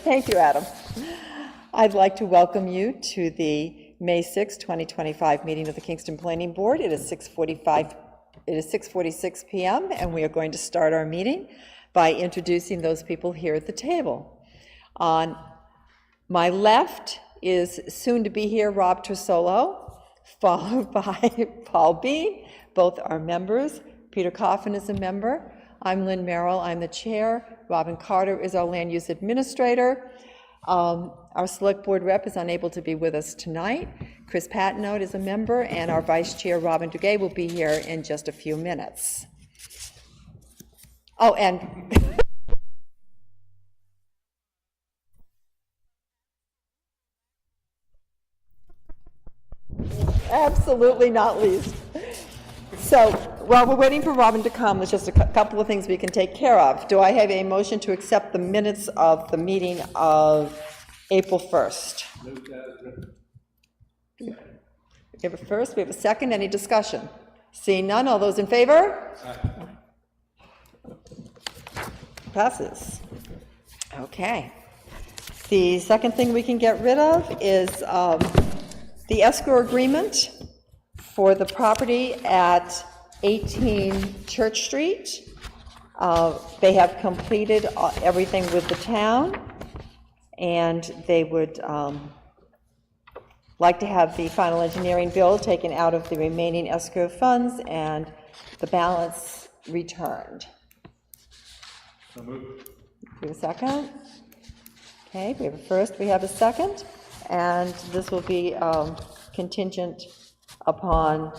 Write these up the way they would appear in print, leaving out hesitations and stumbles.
Thank you, Adam. I'd like to welcome you to the May 6, 2025 meeting of the Kingston Planning Board. It is 6:46 p.m. and we are going to start our meeting by introducing those people here at the table. On my left is soon to be here Rob Trisolo, followed by Paul Bean. Both are members. Peter Coffin is a member. I'm Lynn Merrill, I'm the chair. Robin Carter is our land use administrator. Our select board rep is unable to be with us tonight. Chris Patnote is a member, and our vice chair, Robin Duguay, will be here in just a few minutes. Oh, and absolutely not least. So while we're waiting for Robin to come, there's just a couple of things we can take care of. Do I have a motion to accept the minutes of the meeting of April 1st? We have a first, we have a second. Any discussion? Seeing none, all those in favor? Aye. Passes. Okay. The second thing we can get rid of is the escrow agreement for the property at 18 Church Street. They have completed everything with the town, and they would like to have the final engineering bill taken out of the remaining escrow funds and the balance returned. So moved. We have a second? Okay, we have a first, we have a second, and this will be contingent upon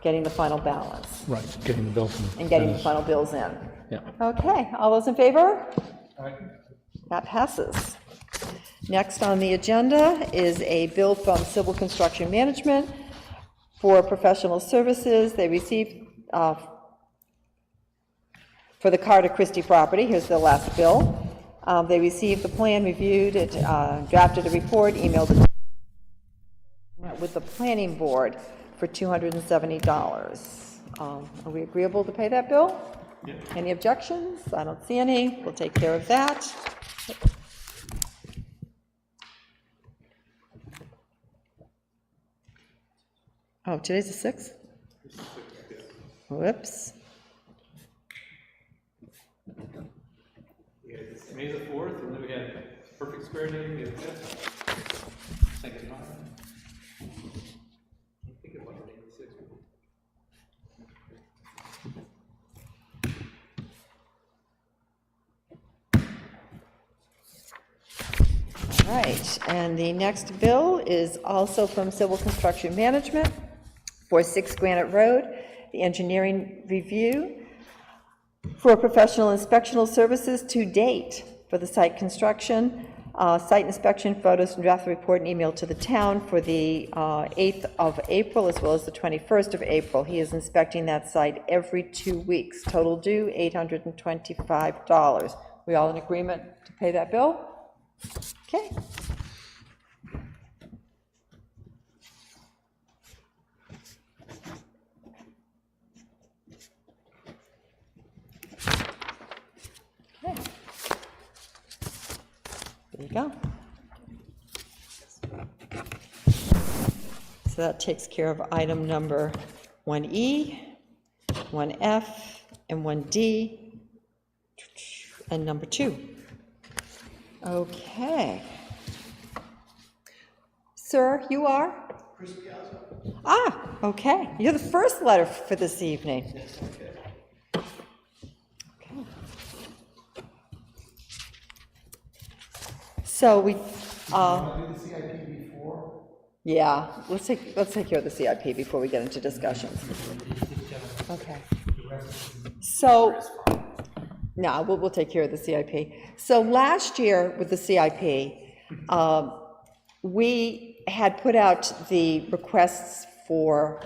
getting the final balance. Right, getting the bill from and getting the final bills in. Yeah. Okay, all those in favor? Aye. That passes. Next on the agenda is a bill from Civil Construction Management for professional services. They received for the Carter Christie property. Here's the last bill. They received the plan, reviewed it, drafted a report, emailed it with the planning board for $270. Are we agreeable to pay that bill? Yeah. Any objections? I don't see any. We'll take care of that. Oh, today's the 6th? Whoops. May the 4th, and then we had Perfect Square Day, May the 5th. Thank you. I think it was May the 6th. All right, and the next bill is also from Civil Construction Management for 6 Granite Road, the engineering review for professional inspectional services to date for the site construction, site inspection, photos, and draft report and email to the town for the 8th of April as well as the 21st of April. He is inspecting that site every 2 weeks. Total due $825. We all in agreement to pay that bill? Okay. Okay. There you go. So that takes care of item number 1E, 1F, and 1D, and number 2. Okay. Sir, you are? Chris Piazza. Ah, okay. You're the first letter for this evening. Yes, okay. Okay. So we, Do the CIP before? yeah, let's take care of the CIP before we get into discussions. Okay. So, no, we'll take care of the CIP. So last year with the CIP, we had put out the requests for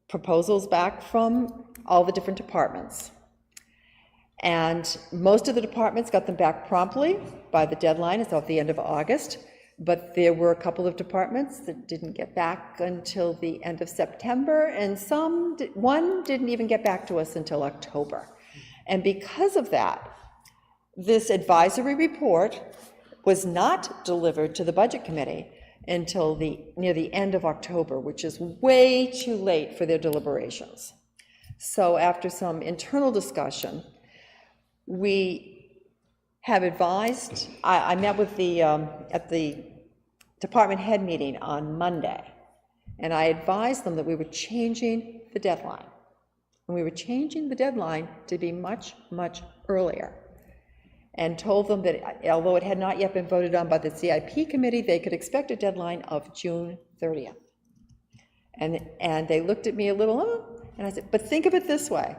proposals back from all the different departments. And most of the departments got them back promptly by the deadline. It's at the end of August. But there were a couple of departments that didn't get back until the end of September, and one didn't even get back to us until October. And because of that, this advisory report was not delivered to the Budget Committee until near the end of October, which is way too late for their deliberations. So after some internal discussion, we have advised, I met with at the department head meeting on Monday, and I advised them that we were changing the deadline. And we were changing the deadline to be much, much earlier, and told them that although it had not yet been voted on by the CIP committee, they could expect a deadline of June 30th. And they looked at me a little, and I said, but think of it this way.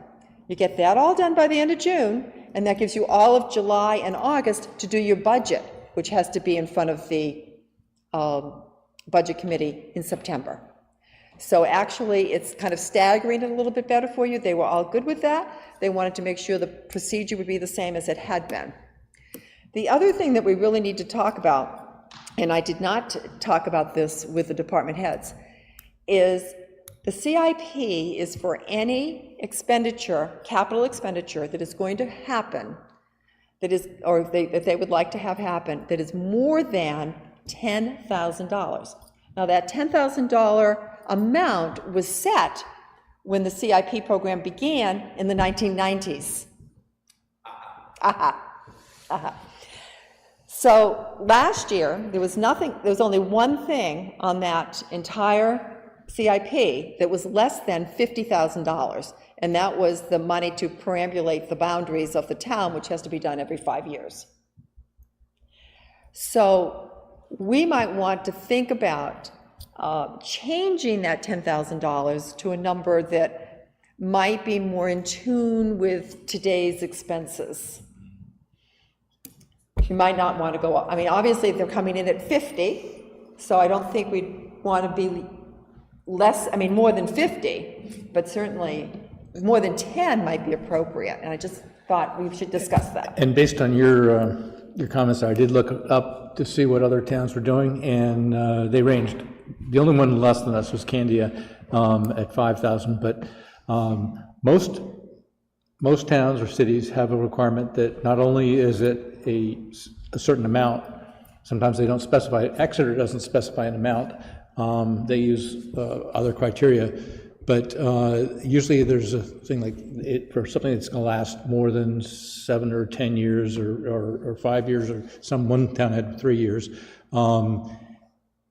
You get that all done by the end of June, and that gives you all of July and August to do your budget, which has to be in front of the Budget Committee in September. So actually, it's kind of staggering it a little bit better for you. They were all good with that. They wanted to make sure the procedure would be the same as it had been. The other thing that we really need to talk about, and I did not talk about this with the department heads, is the CIP is for any expenditure, capital expenditure, that is going to happen, that is, or that they would like to have happen, that is more than $10,000. Now, that $10,000 amount was set when the CIP program began in the 1990s. So last year, there was only one thing on that entire CIP that was less than $50,000, and that was the money to perambulate the boundaries of the town, which has to be done every 5 years. So we might want to think about changing that $10,000 to a number that might be more in tune with today's expenses. You might not want to go up. I mean, obviously they're coming in at 50, so I don't think we'd want to be less, I mean, more than 50, but certainly more than 10 might be appropriate, and I just thought we should discuss that. And based on your comments, I did look up to see what other towns were doing, and they ranged. The only one less than us was Candia at 5,000, but most towns or cities have a requirement that not only is it a certain amount, sometimes they don't specify it. Exeter doesn't specify an amount. They use other criteria, but usually there's a thing like it for something that's going to last more than 7 or 10 years or 5 years, or one town had 3 years.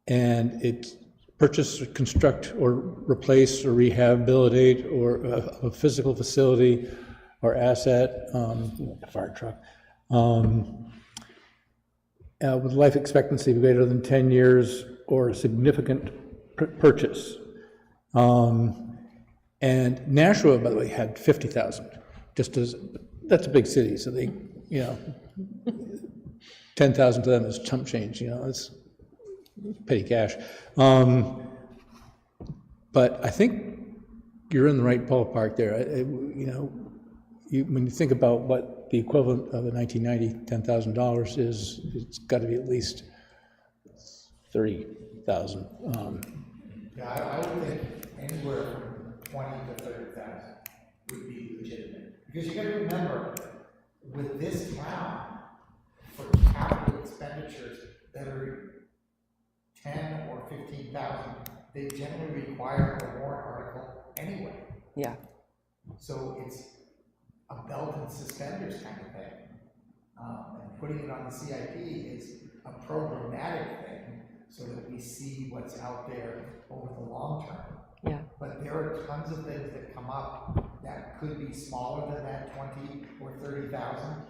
And it's purchase, or construct, or replace, or rehabilitate, or a physical facility or asset, a fire truck, with life expectancy greater than 10 years, or a significant purchase. And Nashua, by the way, had 50,000. Just as that's a big city, so they, 10,000 to them is chump change. It's petty cash. But I think you're in the right ballpark there. When you think about what the equivalent of a 1990 $10,000 is, it's got to be at least 30,000. Yeah, I would think anywhere from 20 to 30,000 would be legitimate. Because you got to remember, with this town, for capital expenditures that are 10 or 15,000, they generally require a warrant article anyway. Yeah. So it's a belt and suspenders kind of thing. And putting it on the CIP is a programmatic thing so that we see what's out there over the long term. Yeah. But there are tons of things that come up that could be smaller than that 20 or 30,000,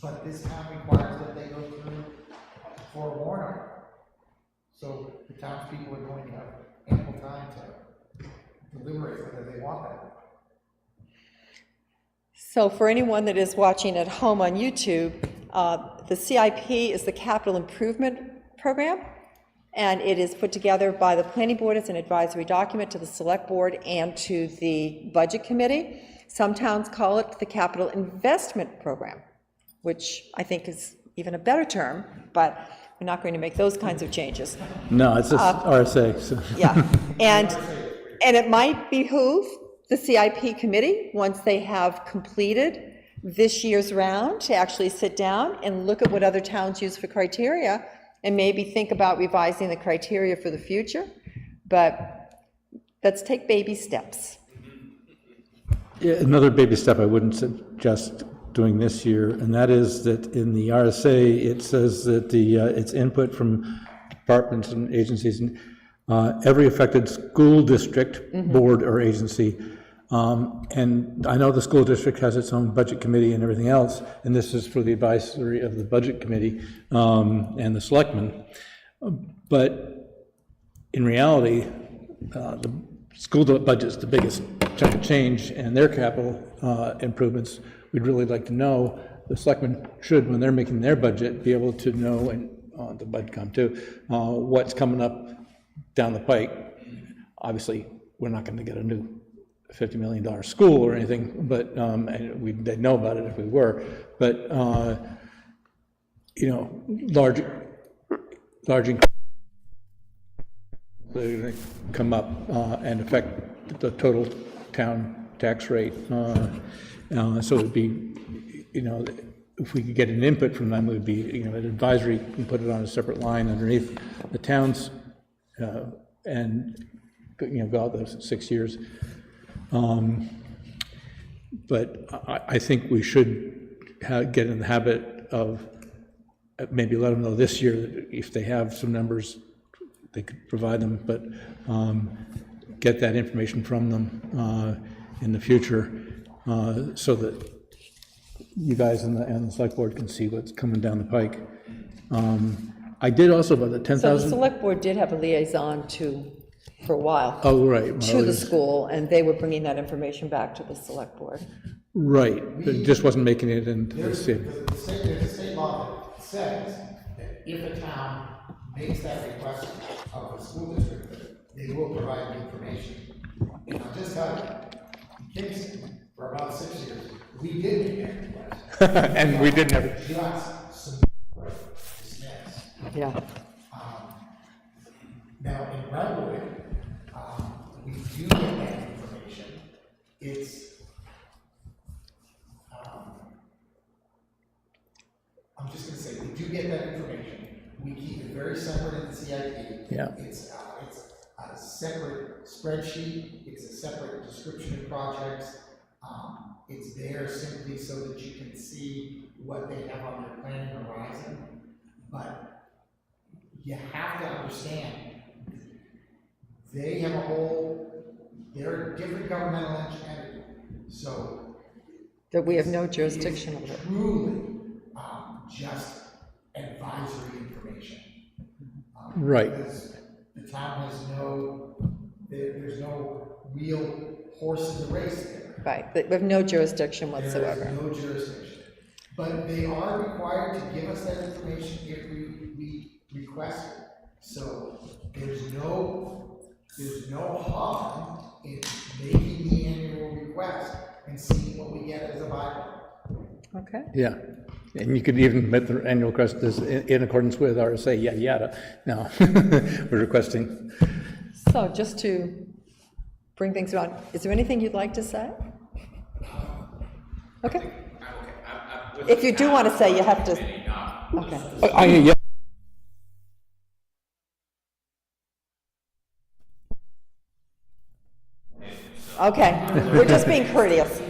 but this town requires that they go through for a warrant article. So the townspeople are going to have ample time to deliberate whether they want that. So for anyone that is watching at home on YouTube, the CIP is the Capital Improvement Program, and it is put together by the Planning Board as an advisory document to the Select Board and to the Budget Committee. Some towns call it the Capital Investment Program, which I think is even a better term, but we're not going to make those kinds of changes. No, it's just RSA. So. Yeah, and it might behoove the CIP committee, once they have completed this year's round to actually sit down and look at what other towns use for criteria and maybe think about revising the criteria for the future. But let's take baby steps. Yeah, another baby step I wouldn't suggest doing this year, and that is that in the RSA, it says that it's input from departments and agencies, and every affected school district, board, or agency. And I know the school district has its own budget committee and everything else, and this is for the advisory of the budget committee and the selectmen. But in reality, the school budget is the biggest chunk of change, and their capital improvements, we'd really like to know. The selectmen should, when they're making their budget, be able to know, and the BudCom too, what's coming up down the pike. Obviously, we're not going to get a new $50 million school or anything, but and they'd know about it if we were. But you know, large increases they're going to come up and affect the total town tax rate. So it'd be, you know, if we could get an input from them, it would be, you know, an advisory, and put it on a separate line underneath the towns, and, you know, go out those 6 years. But I think we should get in the habit of maybe let them know this year that if they have some numbers, they could provide them, but get that information from them in the future so that you guys and the select board can see what's coming down the pike. I did also about the 10,000. So the select board did have a liaison for a while. Oh, right. To the school, and they were bringing that information back to the select board. Right, but it just wasn't making it into the There's city. there's a state law that says that if a town makes that request of the school district, they will provide the information. And I'll just tell you, in Kingston, for about 6 years, we did make that request. And we did never. Just some dismissed. Yeah. Now, in Brentwood, we do get that information. It's, I'm just gonna say, we do get that information. We keep it very separate in the CIP. Yeah. It's a separate spreadsheet. It's a separate description of projects. It's there simply so that you can see what they have on their planning horizon. But you have to understand, they have a they're a different governmental entity, so. That we have no jurisdiction over it. Truly, just advisory information. Right. Because the town has there's no real horse in the race there. Right, we have no jurisdiction whatsoever. There is no jurisdiction. But they are required to give us that information if we request it. So there's no harm in making the annual request and seeing what we get as a bylaw. Okay. Yeah, and you could even make the annual request is in accordance with RSA, yada, yada. No, we're requesting. So just to bring things around, is there anything you'd like to say? Okay. If you do want to say, you have to. Okay. Yeah. Okay, we're just being courteous.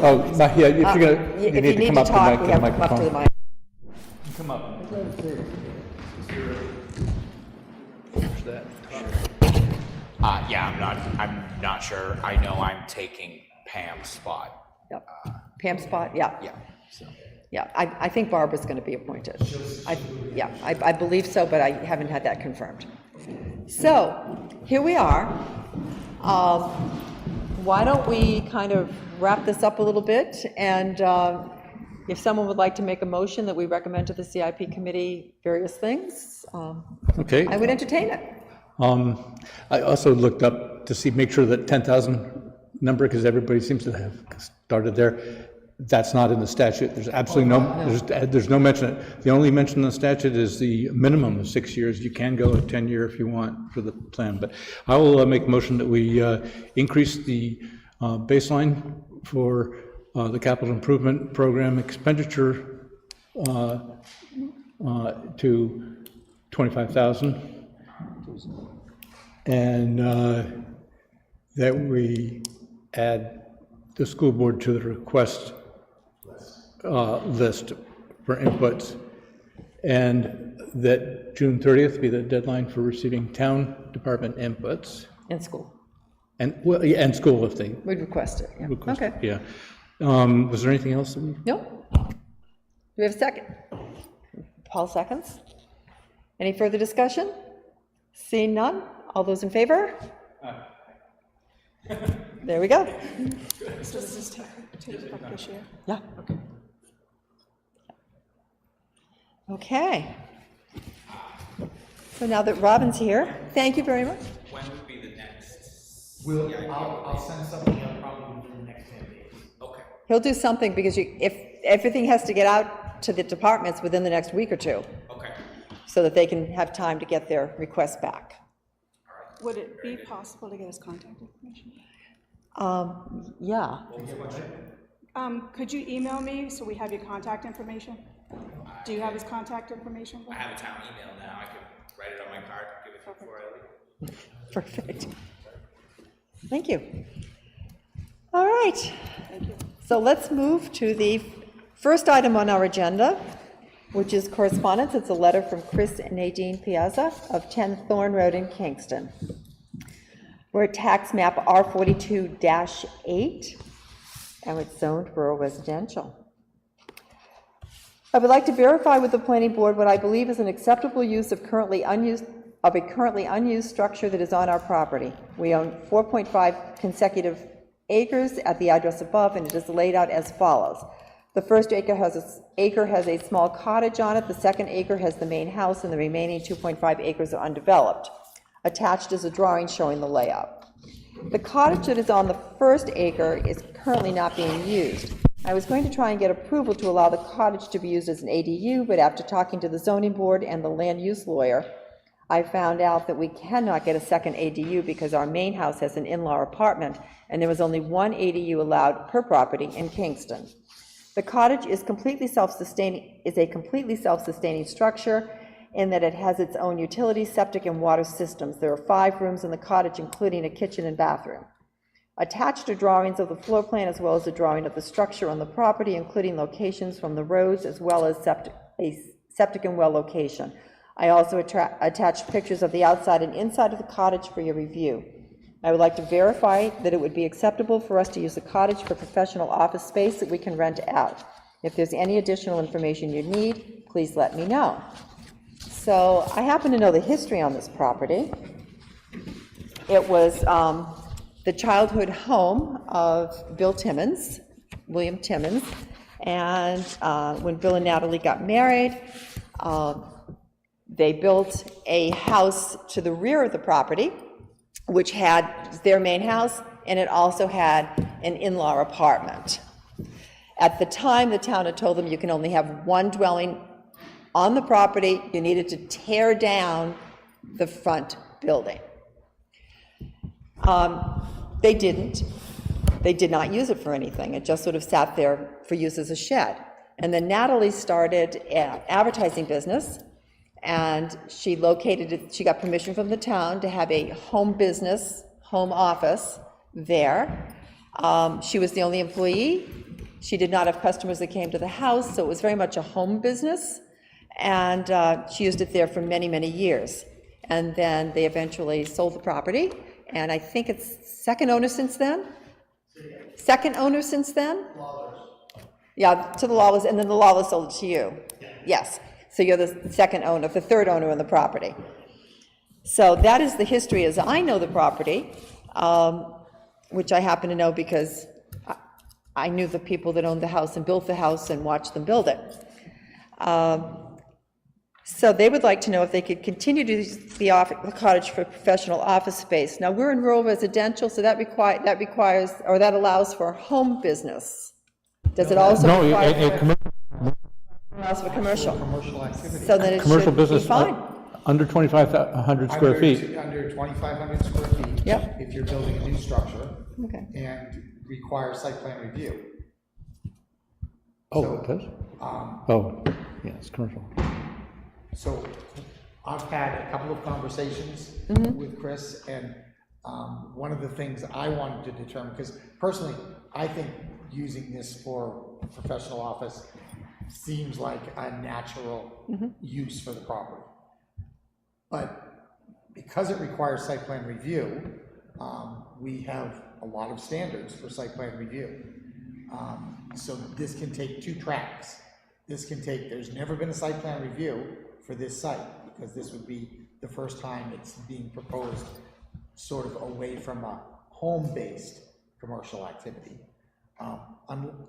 Oh, yeah, if you're gonna, you If need to come up to talk, we the have to come up to the microphone. mic. Come up. Yeah, I'm not sure. I know I'm taking Pam's spot. Yep. Pam's spot, yeah. Yeah, so. Yeah, I think Barbara's going to be appointed. I believe so, but I haven't had that confirmed. So, here we are. Why don't we kind of wrap this up a little bit, and if someone would like to make a motion that we recommend to the CIP committee various things, Okay. I would entertain it. I also looked up to see, make sure that 10,000 number, because everybody seems to have started there. That's not in the statute. There's absolutely there's no mention. The only mention in the statute is the minimum of 6 years. You can go a 10-year if you want for the plan, but I will make a motion that we increase the Baseline for the capital improvement program expenditure to 25,000. And that we add the school board to the request list for inputs, and that June 30th be the deadline for receiving town department inputs, In school. and, well, yeah, and school if they We'd request it, yeah. request it, Okay. yeah. Was there anything else that we? No? Do we have a second? Paul seconds. Any further discussion? Seeing none? All those in favor? There we go. So this is take effect this year? Yeah. Okay. So now that Robin's here, thank you very much. When would be the next? I'll send something out probably within the next 10 days. Okay. He'll do something because if everything has to get out to the departments within the next week or two, Okay. so that they can have time to get their requests back. Would it be possible to get his contact information? Yeah. Could you email me so we have your contact information? Do you have his contact information? I have a town email now. I can write it on my card and give it to you before I leave. Perfect. Thank you. All right. Thank you. So let's move to the first item on our agenda, which is correspondence. It's a letter from Chris and Nadine Piazza of 10 Thorn Road in Kingston. We're at tax map R42-8, and it's zoned rural residential. I would like to verify with the planning board what I believe is an acceptable use of a currently unused structure that is on our property. We own 4.5 consecutive acres at the address above, and it is laid out as follows. The first acre has a small cottage on it, the second acre has the main house, and the remaining 2.5 acres are undeveloped. Attached is a drawing showing the layout. The cottage that is on the first acre is currently not being used. I was going to try and get approval to allow the cottage to be used as an ADU, but after talking to the zoning board and the land use lawyer, I found out that we cannot get a second ADU because our main house has an in-law apartment, and there was only one ADU allowed per property in Kingston. The cottage is a completely self-sustaining structure in that it has its own utility, septic, and water systems. There are 5 rooms in the cottage, including a kitchen and bathroom. Attached are drawings of the floor plan as well as a drawing of the structure on the property, including locations from the roads as well as septic and well location. I also attached pictures of the outside and inside of the cottage for your review. I would like to verify that it would be acceptable for us to use the cottage for professional office space that we can rent out. If there's any additional information you need, please let me know. So I happen to know the history on this property. It was the childhood home of Bill Timmons, William Timmons, and when Bill and Natalie got married, they built a house to the rear of the property, which had their main house, and it also had an in-law apartment. At the time, the town had told them you can only have one dwelling on the property. You needed to tear down the front building. They didn't. They did not use it for anything. It just sort of sat there for use as a shed. And then Natalie started an advertising business, and she got permission from the town to have a home business, home office there. She was the only employee. She did not have customers that came to the house, so it was very much a home business. And she used it there for many, many years. And then they eventually sold the property, and I think it's second owner since then? Second owner since then? Lawlers. Yeah, to the Lawlers, and then the Lawlers sold it to you. Yes, so you're the second owner, the third owner in the property. So that is the history as I know the property, which I happen to know because I knew the people that owned the house and built the house and watched them build it. So they would like to know if they could continue to use the cottage for professional office space. Now, we're in rural residential, so that requires, or that allows for home business. Does it also require? Allows for commercial. Commercial activity. So then it Commercial should be business, fine. Under 2,500 square feet. Under 2,500 square feet. Yep. If you're building a new structure. Okay. And require site plan review. Oh, it does? Oh, yeah, it's commercial. So I've had a couple of conversations with Chris, and one of the things I wanted to determine, because personally, I think using this for a professional office seems like a natural use for the property. But because it requires site plan review, we have a lot of standards for site plan review. So this can take two tracks. This can take, there's never been a site plan review for this site, because this would be the first time it's being proposed sort of away from a home-based commercial activity.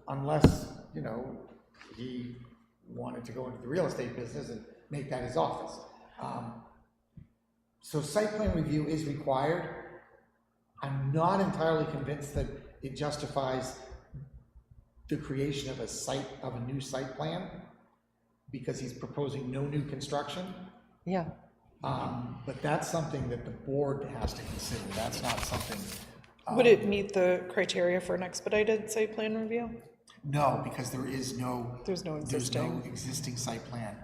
Unless, you know, he wanted to go into the real estate business and make that his office. So site plan review is required. I'm not entirely convinced that it justifies the creation of a new site plan, because he's proposing no new construction. Yeah. But that's something that the board has to consider. That's not something. Would it meet the criteria for an expedited site plan review? No, because there's no existing site plan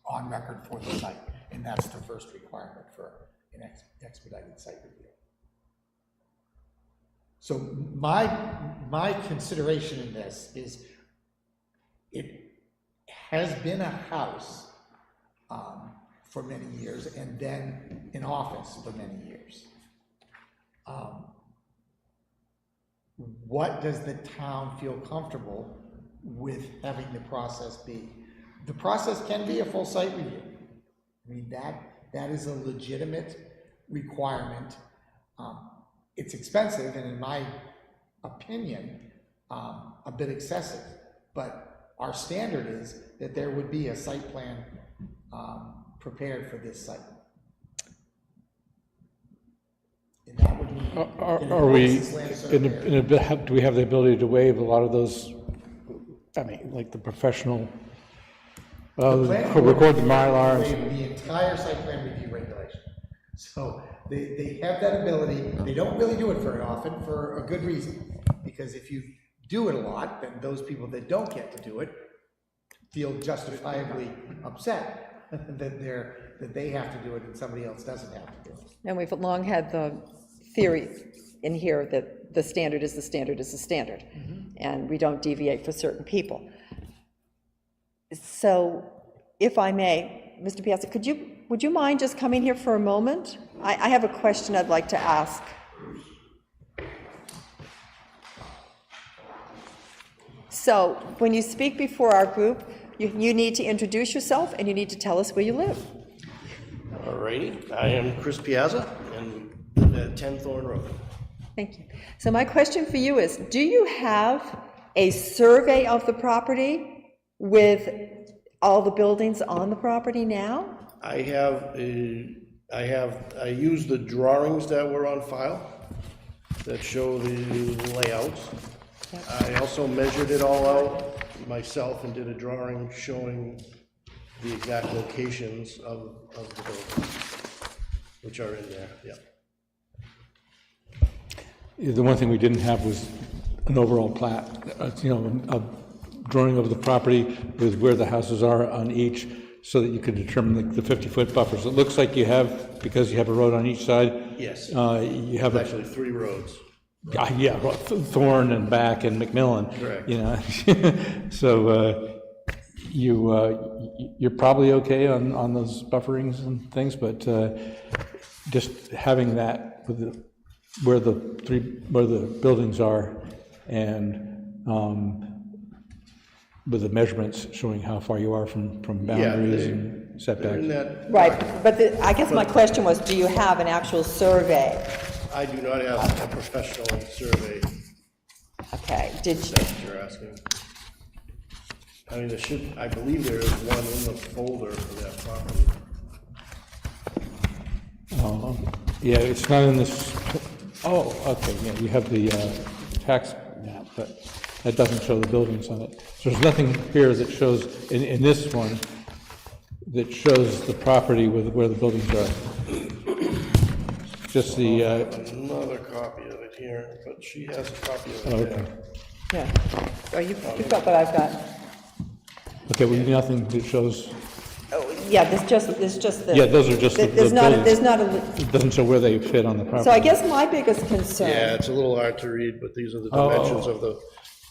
on record for the site, and that's the first requirement for an expedited site review. So my consideration in this is, it has been a house for many years, and then an office for many years. What does the town feel comfortable with having the process be? The process can be a full site review. I mean, that is a legitimate requirement. It's expensive, and in my opinion, a bit excessive, but our standard is that there would be a site plan prepared for this site. And that would mean Are we, do we have the ability to waive a lot of those, I mean, like the professional, record the Mylar? The entire site plan review regulation. So they have that ability. They don't really do it very often for a good reason, because if you do it a lot, then those people that don't get to do it feel justifiably upset that they have to do it and somebody else doesn't have to do it. And we've long had the theory in here that the standard is the standard is the standard, and we don't deviate for certain people. So, if I may, Mr. Piazza, would you mind just coming here for a moment? I have a question I'd like to ask. So, when you speak before our group, you need to introduce yourself, and you need to tell us where you live. All righty, I am Chris Piazza, and live at 10 Thorn Road. Thank you. So my question for you is, do you have a survey of the property with all the buildings on the property now? I use the drawings that were on file that show the layouts. Yep. I also measured it all out myself and did a drawing showing the exact locations of the buildings, which are in there, yeah. The one thing we didn't have was an overall plat, a drawing of the property with where the houses are on each, so that you could determine the 50-foot buffers. It looks like you have, because you have a road on each side. Yes. You have Actually 3 roads. Yeah, Thorn and Back and McMillan. Correct. You know, so you're probably okay on those bufferings and things, but just having that with where the buildings are, and with the measurements showing how far you are from boundaries and setbacks. Right, but I guess my question was, do you have an actual survey? I do not have a professional survey. Okay, did you? That's what you're asking. I mean, I believe there is one in the folder for that property. Yeah, it's not in this. Oh, okay, yeah, you have the tax map, but that doesn't show the buildings on it. So there's nothing here that shows, in this one, that shows the property with where the buildings are. Just the, Another copy of it here, but she has a copy of oh, it okay. there. Yeah. Oh, you've got what I've got. Okay, well, nothing that shows, Oh, yeah, there's just the. yeah, those are just the There's not, buildings. there's not a, It doesn't show where they fit on the property. so I guess my biggest concern. Yeah, it's a little hard to read, but these are the Oh. dimensions of the,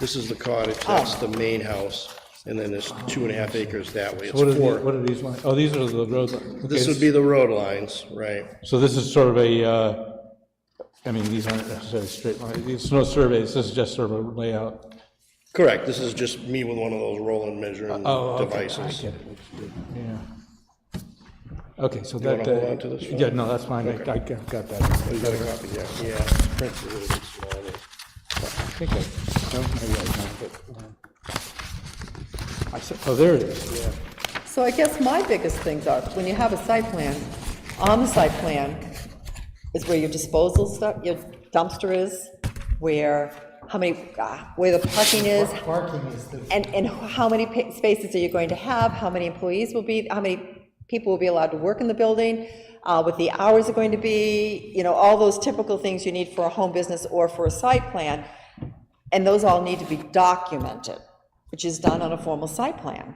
this is the cottage, that's the main house, and then there's 2.5 acres that way. It's What are four. what are these lines? Oh, these are the road lines. This would be the road lines, right? So this is sort of a, I mean, these aren't necessarily straight lines, these are no surveys, this is just sort of a layout. Correct, this is just me with one of those rolling measuring Oh, okay, I devices. get it. Yeah. Okay, so You that, wanna hold on to this one? yeah, no, that's fine, I got that. Oh, you got a copy, yeah, print's a little bit small. I think I, no, maybe I don't, but, I said, oh, there it is, yeah. So I guess my biggest things are, when you have a site plan, on the site plan is where your disposal stuff, your dumpster is, where, how many, where the parking is, Parking is the, and how many spaces are you going to have, how many employees will be, how many people will be allowed to work in the building, what the hours are going to be, you know, all those typical things you need for a home business or for a site plan, and those all need to be documented, which is done on a formal site plan.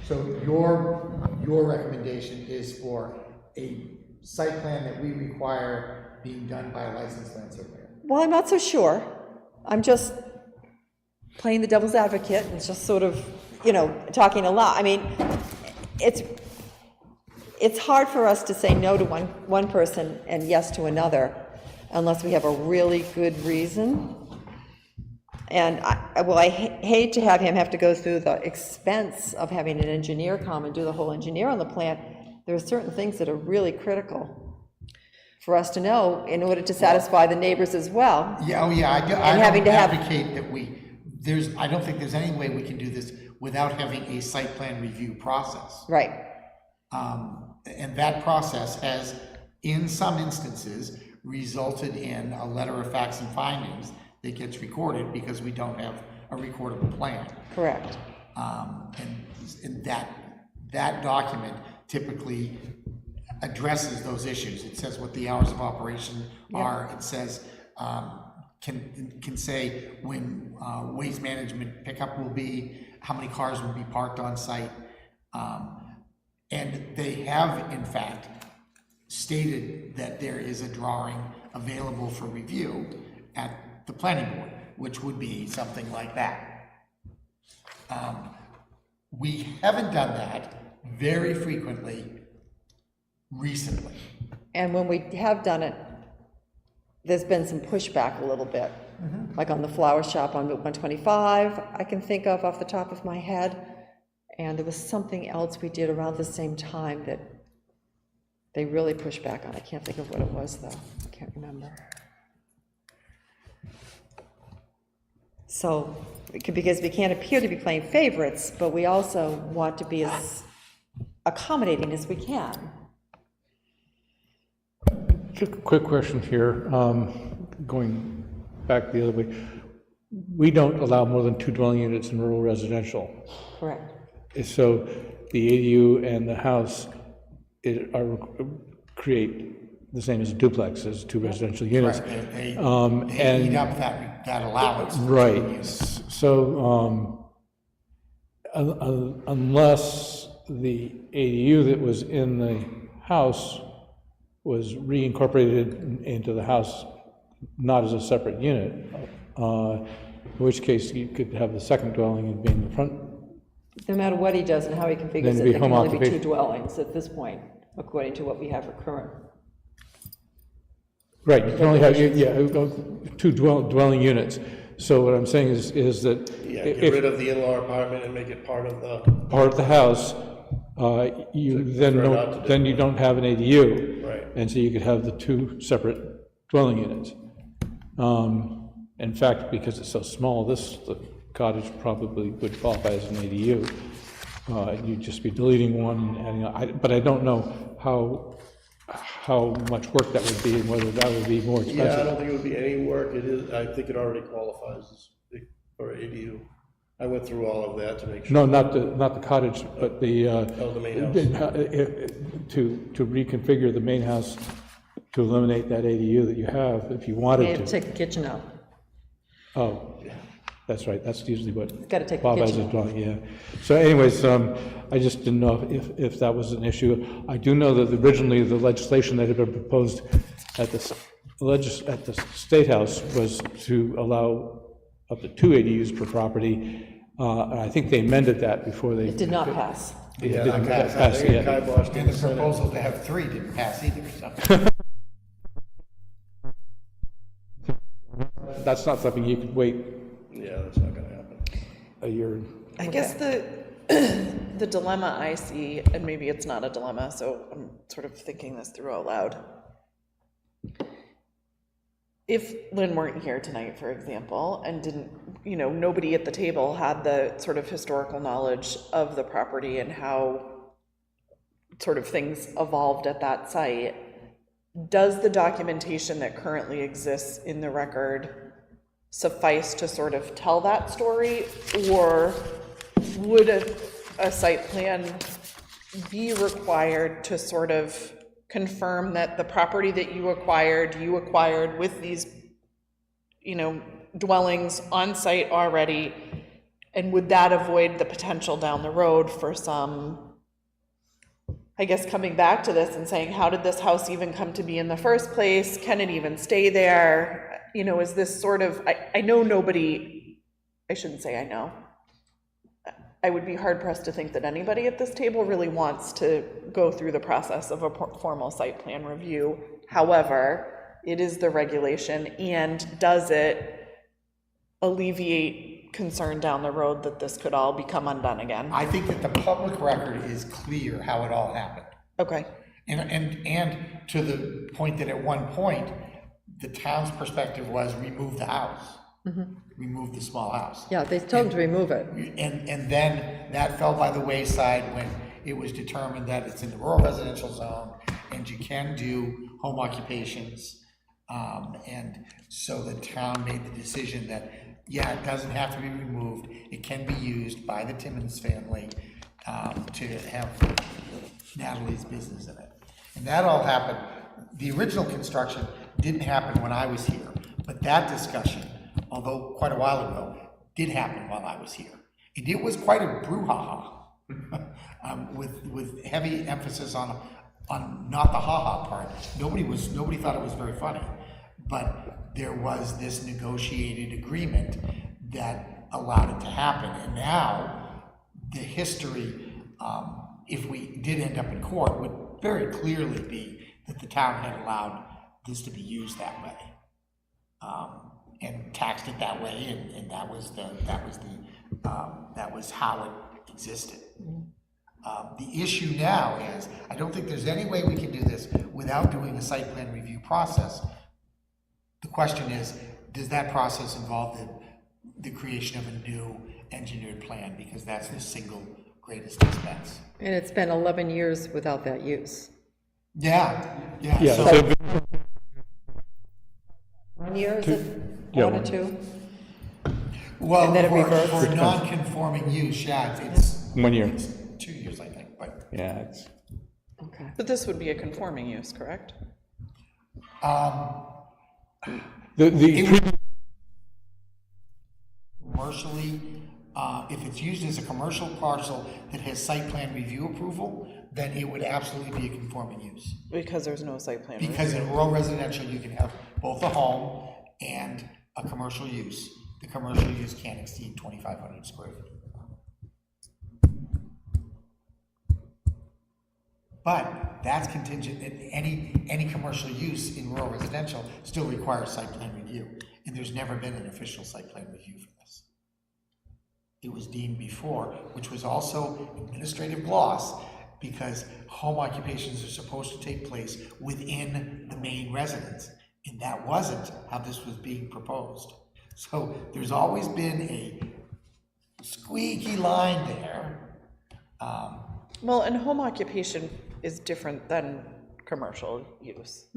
so your recommendation is for a site plan that we require being done by a licensed land surveyor? Well, I'm not so sure. I'm just playing the devil's advocate and just sort of, you know, talking a lot. I mean, it's hard for us to say no to one person and yes to another unless we have a really good reason. And I hate to have him have to go through the expense of having an engineer come and do the whole engineer on the plan. There are certain things that are really critical for us to know in order to satisfy the neighbors as well. Yeah, oh yeah, I having don't to have- advocate that I don't think there's any way we can do this without having a site plan review process. Right. And that process has, in some instances, resulted in a letter of facts and findings that gets recorded because we don't have a recordable plan. Correct. And that document typically addresses those issues. It says what the hours of operation are. It says, can say when waste management pickup will be, how many cars will be parked on site. And they have, in fact, stated that there is a drawing available for review at the planning board, which would be something like that. We haven't done that very frequently recently. And when we have done it, there's been some pushback a little bit. Like on the flower shop on Route 125, I can think of off the top of my head. And there was something else we did around the same time that they really pushed back on. I can't think of what it was, though. I can't remember. So, because we can't appear to be playing favorites, but we also want to be as accommodating as we can. Just a quick question here, going back the other way. We don't allow more than 2 dwelling units in rural residential. Correct. So the ADU and the house create the same as a duplex, as 2 residential units. Right, they and- eat up that allowance. Right, so, unless the ADU that was in the house was reincorporated into the house, not as a separate unit, in which case you could have the second dwelling and be in the front. No matter what he does and how he configures Then it, be there can home only be 2 occupation. dwellings at this point, according to what we have for current. Right, you can only have, 2 dwelling units. So what I'm saying is that Yeah, get if rid of the in-law apartment and make it part of the, part of the house, you then prefer not to don't, do then you don't have an ADU. Right. And so you could have the 2 separate dwelling units. In fact, because it's so small, the cottage probably would qualify as an ADU. You'd just be deleting one and adding, but I don't know how much work that would be and whether that would be more expensive. yeah, I don't think it would be any work, it is, I think it already qualifies as for ADU. I went through all of that to make sure. No, not the cottage, but the, The main house. to reconfigure the main house to eliminate that ADU that you have, if you You wanted have to to. take the kitchen out. Oh, that's right, that's usually what Gotta take the Bob has kitchen his out. drawing, yeah. So anyways, I just didn't know if that was an issue. I do know that originally the legislation that had been proposed at the State House was to allow up to 2 ADUs per property. And I think they amended that before they. It did not pass. It Yeah, didn't I pass think it yet. kiboshed in And the the Senate. proposal to have 3 didn't pass either, so. That's not something you could wait Yeah, that's not gonna happen. a year. I guess the dilemma I see, and maybe it's not a dilemma, so I'm sort of thinking this through out loud. If Lynn weren't here tonight, for example, and didn't, nobody at the table had the sort of historical knowledge of the property and how sort of things evolved at that site, does the documentation that currently exists in the record suffice to sort of tell that story, or would a site plan be required to sort of confirm that the property that you acquired with these, dwellings on site already, and would that avoid the potential down the road for some, I guess, coming back to this and saying, how did this house even come to be in the first place? Can it even stay there? Is this sort of, I know nobody, I shouldn't say I know. I would be hard pressed to think that anybody at this table really wants to go through the process of a formal site plan review. However, it is the regulation, and does it alleviate concern down the road that this could all become undone again? I think that the public record is clear how it all happened. Okay. And to the point that at one point, the town's perspective was remove the house. Remove the small house. Yeah, they told them to remove it. And then that fell by the wayside when it was determined that it's in the rural residential zone and you can do home occupations. And so the town made the decision that, yeah, it doesn't have to be removed. It can be used by the Timmons family to have Natalie's business in it. And that all happened. The original construction didn't happen when I was here, but that discussion, although quite a while ago, did happen while I was here. And it was quite a brouhaha, with heavy emphasis on not the ha-ha part. Nobody thought it was very funny, but there was this negotiated agreement that allowed it to happen. And now, the history, if we did end up in court, would very clearly be that the town had allowed this to be used that way. And taxed it that way, and that was how it existed. The issue now is, I don't think there's any way we can do this without doing a site plan review process. The question is, does that process involve the creation of a new engineered plan? Because that's the single greatest expense. And it's been 11 years without that use. Yeah, So, so 1 year, is it? Yeah, 1 or one. 2? well, And then it for reverts. a non-conforming use, yeah, it's 1 year. it's 2 years, I think, but. Yeah, it's, Okay. But this would be a conforming use, correct? Commercially, if it's used as a commercial parcel that has site plan review approval, then it would absolutely be a conforming use. Because there's no site plan. Because in rural residential, you can have both a home and a commercial use. The commercial use can't exceed 2,500 square feet. But that's contingent, that any commercial use in rural residential still requires site plan review. And there's never been an official site plan review for this. It was deemed before, which was also administrative gloss, because home occupations are supposed to take place within the main residence. And that wasn't how this was being proposed. So there's always been a squeaky line there. Well, and home occupation is different than commercial use,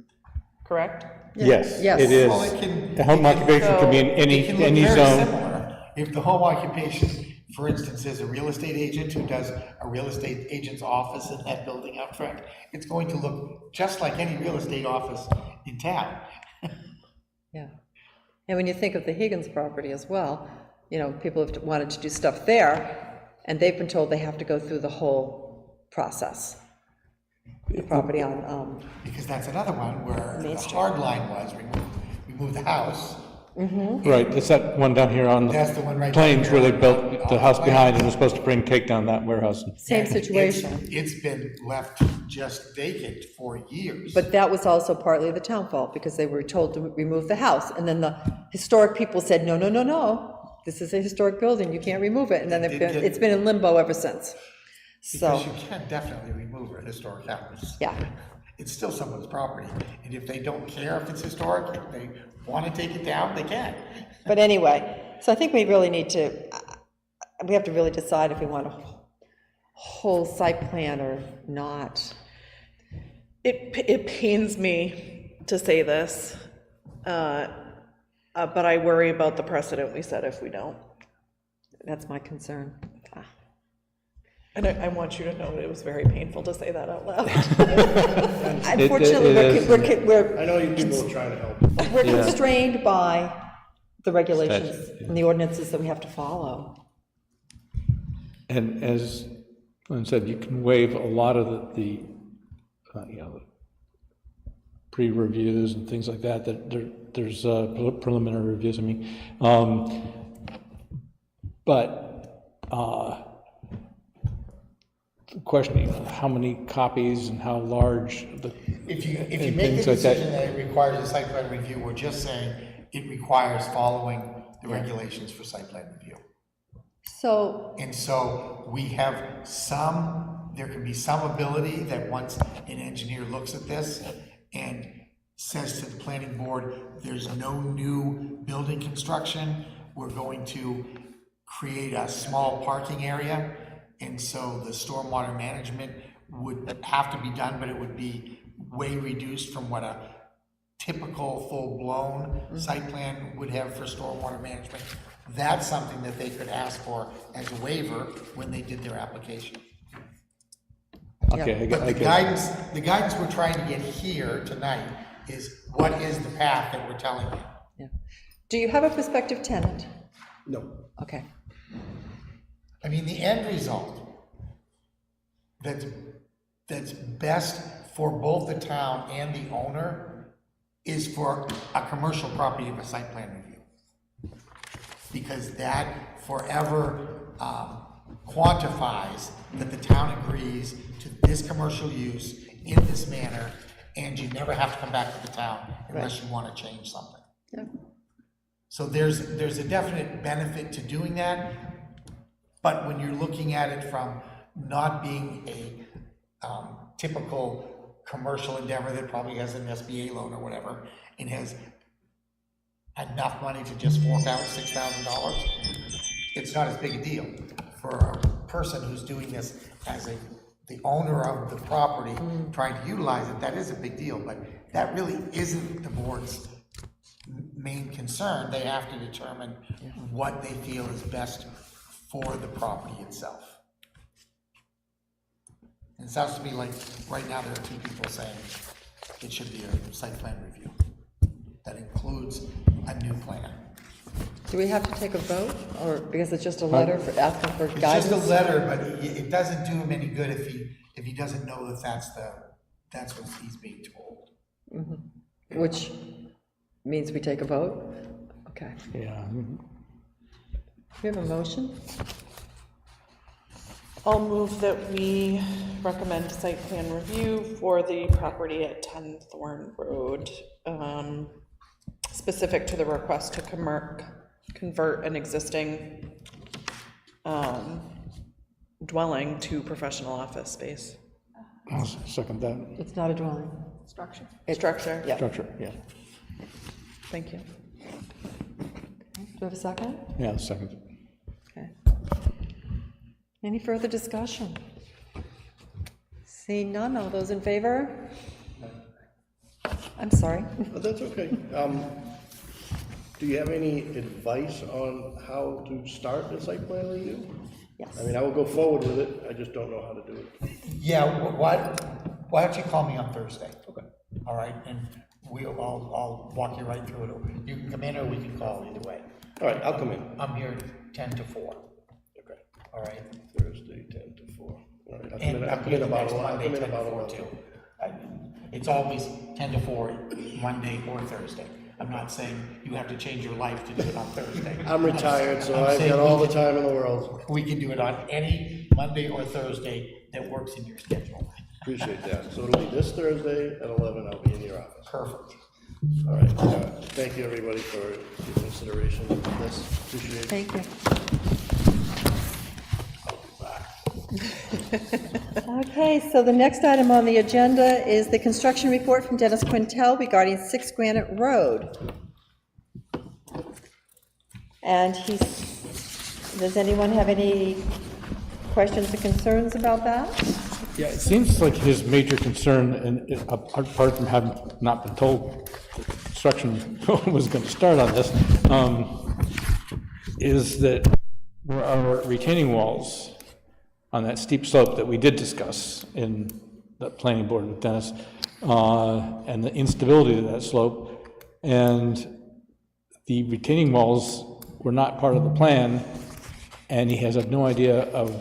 correct? yes, Yes. it is. Well, it can- The home occupation can be in It can look any very zone. similar. If the home occupation for instance, there's a real estate agent who does a real estate agent's office in that building out front. It's going to look just like any real estate office in town. Yeah. And when you think of the Higgins property as well, you know, people have wanted to do stuff there, and they've been told they have to go through the whole process. The property on, Because that's another one where Main the Street. hard line was, remove the house. Right, it's that one down here on That's the one right the Plains down where here they on- built on the house Plains. behind and was supposed to bring cake down that warehouse. same And situation. It's been left just vacant for years. But that was also partly the town fault, because they were told to remove the house, and then the historic people said, no, no, no, no, this is a historic building, you can't remove it, and then it's been in limbo ever since. So, Because you can definitely remove a historic house. yeah, It's still someone's property, and if they don't care if it's historic, if they want to take it down, they can. but anyway, so I think we really need to, we have to really decide if we want a whole site plan or not. It pains me to say this, but I worry about the precedent we set if we don't. That's my concern. And I want you to know it was very painful to say that out loud. Unfortunately, is. I know you people are trying to help. we're constrained by the regulations and the ordinances that we have to follow. And as Lynn said, you can waive a lot of the you know, pre-reviews and things like that, there's preliminary reviews, I mean. The question, you know, how many copies and how large the. If you and make the things like that. decision that it requires a site plan review, we're just saying it requires following the regulations for site plan review. So, And so we have there can be some ability that once an engineer looks at this and says to the planning board, there's no new building construction, we're going to create a small parking area, and so the stormwater management would have to be done, but it would be way reduced from what a typical full-blown site plan would have for stormwater management. That's something that they could ask for as a waiver when they did their application. Okay, But I the get it. guidance we're trying to get here tonight is what is the path that we're telling you? yeah. Do you have a prospective tenant? No. Okay. I mean, the end result that's best for both the town and the owner is for a commercial property of a site plan review. Because that forever quantifies that the town agrees to this commercial use in this manner, and you never have to come back to the town unless you want to change something. Yeah. So there's a definite benefit to doing that, but when you're looking at it from not being a typical commercial endeavor that probably has an SBA loan or whatever, and has enough money to just fork out $6,000, it's not as big a deal. For a person who's doing this as the owner of the property, trying to utilize it, that is a big deal, but that really isn't the board's main concern. They have to determine what they feel is best for the property itself. And it sounds to me like right now there are two people saying it should be a site plan review that includes a new plan. Do we have to take a vote, or because it's just a letter for asking for It's guidance? just a letter, but it doesn't do him any good if he doesn't know that that's what he's being told. Which means we take a vote? Okay. Yeah, We have a motion? I'll move that we recommend site plan review for the property at 10 Thorn Road, specific to the request to convert an existing dwelling to professional office space. I'll second that. It's not a dwelling. Structure. Structure. Yeah. Structure, yeah. Thank you. Do we have a second? Yeah, second. Okay. Any further discussion? Seeing none, all those in favor? I'm sorry. But that's okay. Do you have any advice on how to start a site plan review? Yes. I mean, I will go forward with it, I just don't know how to do it. Yeah, why don't you call me on Thursday? Okay. All right, and I'll walk you right through it. You can come in or we can call either way. All right, I'll come in. I'm here 10 to 4, Okay. all right? Thursday, 10 to 4. All right, I'll come And in, I'm I'll come here in the about next 11. I'll Monday, come in 10 to about 4 11. too. It's always 10 to 4, Monday or Thursday. I'm not saying you have to change your life to do it on Thursday. I'm retired, so I'm I've saying got all we the can- time in the world. We can do it on any Monday or Thursday that works in your schedule. Appreciate that. So it'll be this Thursday at 11, I'll be in your office. Perfect. All right, thank you, everybody, for your consideration of this. Appreciate it. Thank you. Okay, so the next item on the agenda is the construction report from Dennis Quintel regarding 6 Granite Road. And does anyone have any questions or concerns about that? Yeah, it seems like his major concern, and apart from having not been told that construction was going to start on this, is that there are retaining walls on that steep slope that we did discuss in the planning board with Dennis, and the instability of that slope, and the retaining walls were not part of the plan, and he has no idea of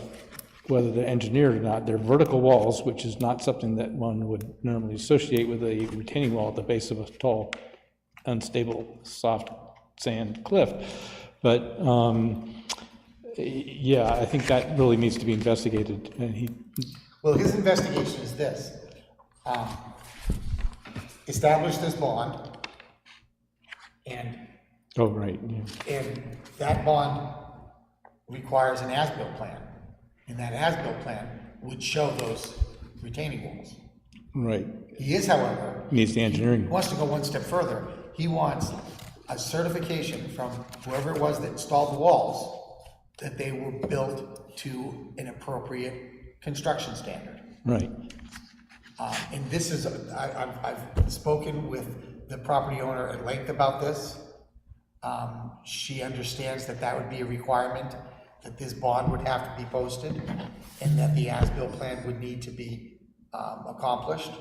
whether they're engineered or not. They're vertical walls, which is not something that one would normally associate with a retaining wall at the base of a tall, unstable, soft sand cliff. But yeah, I think that really needs to be investigated, and Well, his investigation is this. Establish this bond, and oh, right, yeah. And that bond requires an as-built plan, and that as-built plan would show those retaining walls. Right, He is, however, needs the engineering. wants to go one step further. He wants a certification from whoever it was that installed the walls that they were built to an appropriate construction standard. Right, And this is, I've spoken with the property owner at length about this. She understands that that would be a requirement, that this bond would have to be posted, and that the as-built plan would need to be accomplished.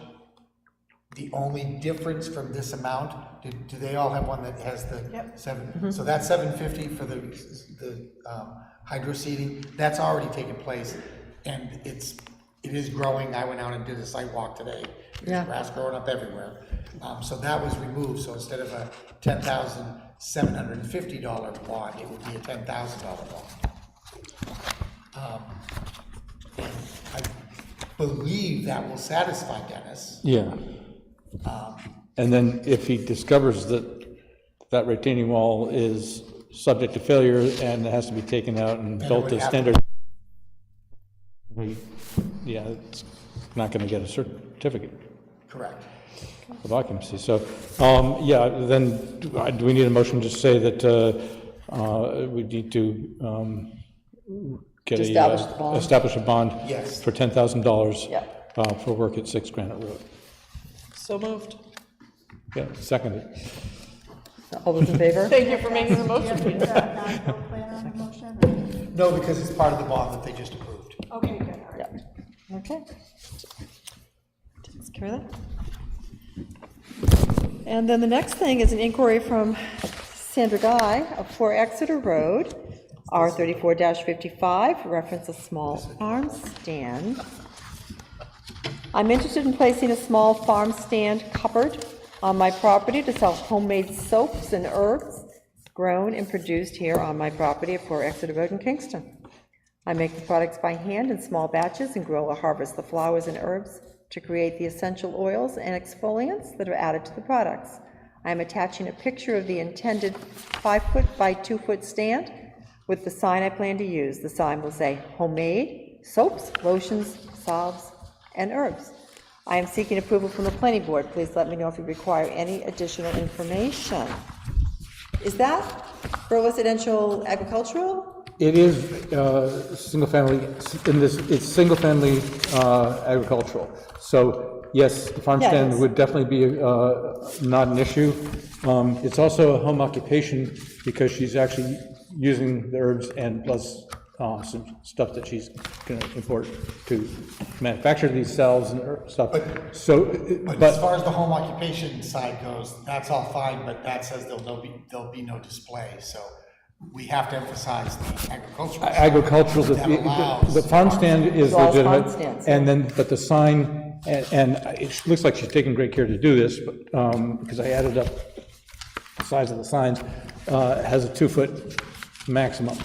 The only difference from this amount, do they all have one that has the seven? So that's $750 for the hydro seeding. That's already taken place, and it is growing. I went out and did a site walk today. There's grass growing up everywhere. So that was removed. So instead of a $10,750 bond, it would be a $10,000 bond. And I believe that will satisfy Dennis. yeah. And then if he discovers that that retaining wall is subject to failure and it has to be taken out and built to standard, yeah, it's not going to get a certificate Correct. of occupancy. So, yeah, then do we need a motion to say that we need to get To establish the bond? establish a bond Yes. for $10,000 Yeah. for work at 6 Granite Road? So moved. Yeah, seconded. All those in favor? Thank you for making the motion. No, because it's part of the bond that they just approved. Okay, good, all right. Yeah. Okay. Takes care of that. And then the next thing is an inquiry from Sandra Guy of 4 Exeter Road, R34-55, reference a small farm stand. I'm interested in placing a small farm stand cupboard on my property to sell homemade soaps and herbs grown and produced here on my property at 4 Exeter Road in Kingston. I make the products by hand in small batches and grow or harvest the flowers and herbs to create the essential oils and exfoliants that are added to the products. I am attaching a picture of the intended 5-foot by 2-foot stand with the sign I plan to use. The sign will say homemade soaps, lotions, salves, and herbs. I am seeking approval from the planning board. Please let me know if you require any additional information. Is that for residential agricultural? It is single-family, it's single-family agricultural. So, yes, the farm Yeah, it stand is. would definitely be not an issue. It's also a home occupation because she's actually using the herbs and plus some stuff that she's going to import to manufacture these cells and stuff. So, But as far as the home occupation side goes, that's all fine, but that says there'll be no display, so we have to emphasize the agricultural. side agricultural, that allows the farm stand is Allows farm legitimate, stands, and then, but the sign, and it looks like she's taking great care to do this, but, because I added up the size of the signs, has a 2-foot maximum,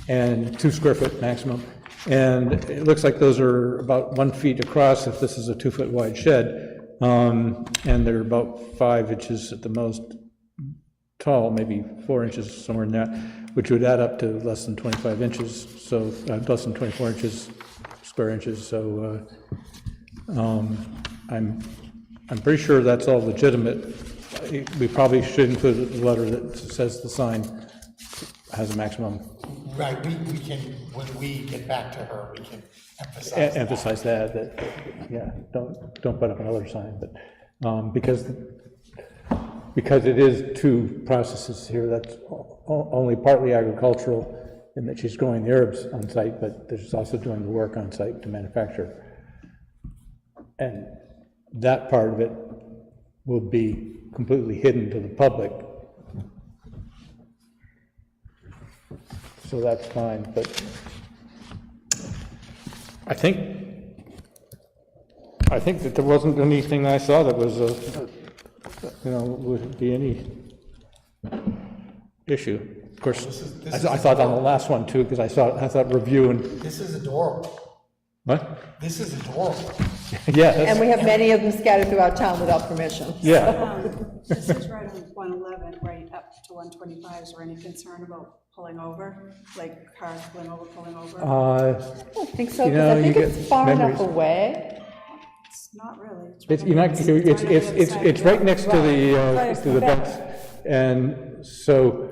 and 2 square foot maximum, and it looks like those are about 1 feet across if this is a 2-foot wide shed, and they're about 5 inches at the most tall, maybe 4 inches, somewhere in that, which would add up to less than 25 inches, so less than 24 inches, square inches. So I'm pretty sure that's all legitimate. We probably should include a letter that says the sign has a maximum. Right, we can, when we get back to her, we can emphasize that. Emphasize that yeah, don't put up another sign, but because it is 2 processes here, that's only partly agricultural, in that she's growing the herbs on site, but there's also doing the work on site to manufacture. And that part of it will be completely hidden to the public. So that's fine, but I think that there wasn't anything I saw that was would be any issue. Of course, I thought on the last one too, because I thought review and, This is adorable. what? This is adorable. Yeah, And we have many of them scattered throughout town without permission. yeah. This is right on 111, right up to 125. Is there any concern about pulling over, like cars pulling over? I don't think so, You because know, I think you it's get far enough memories. away. It's not really. It's, you're not, it's right next to the fence, and so,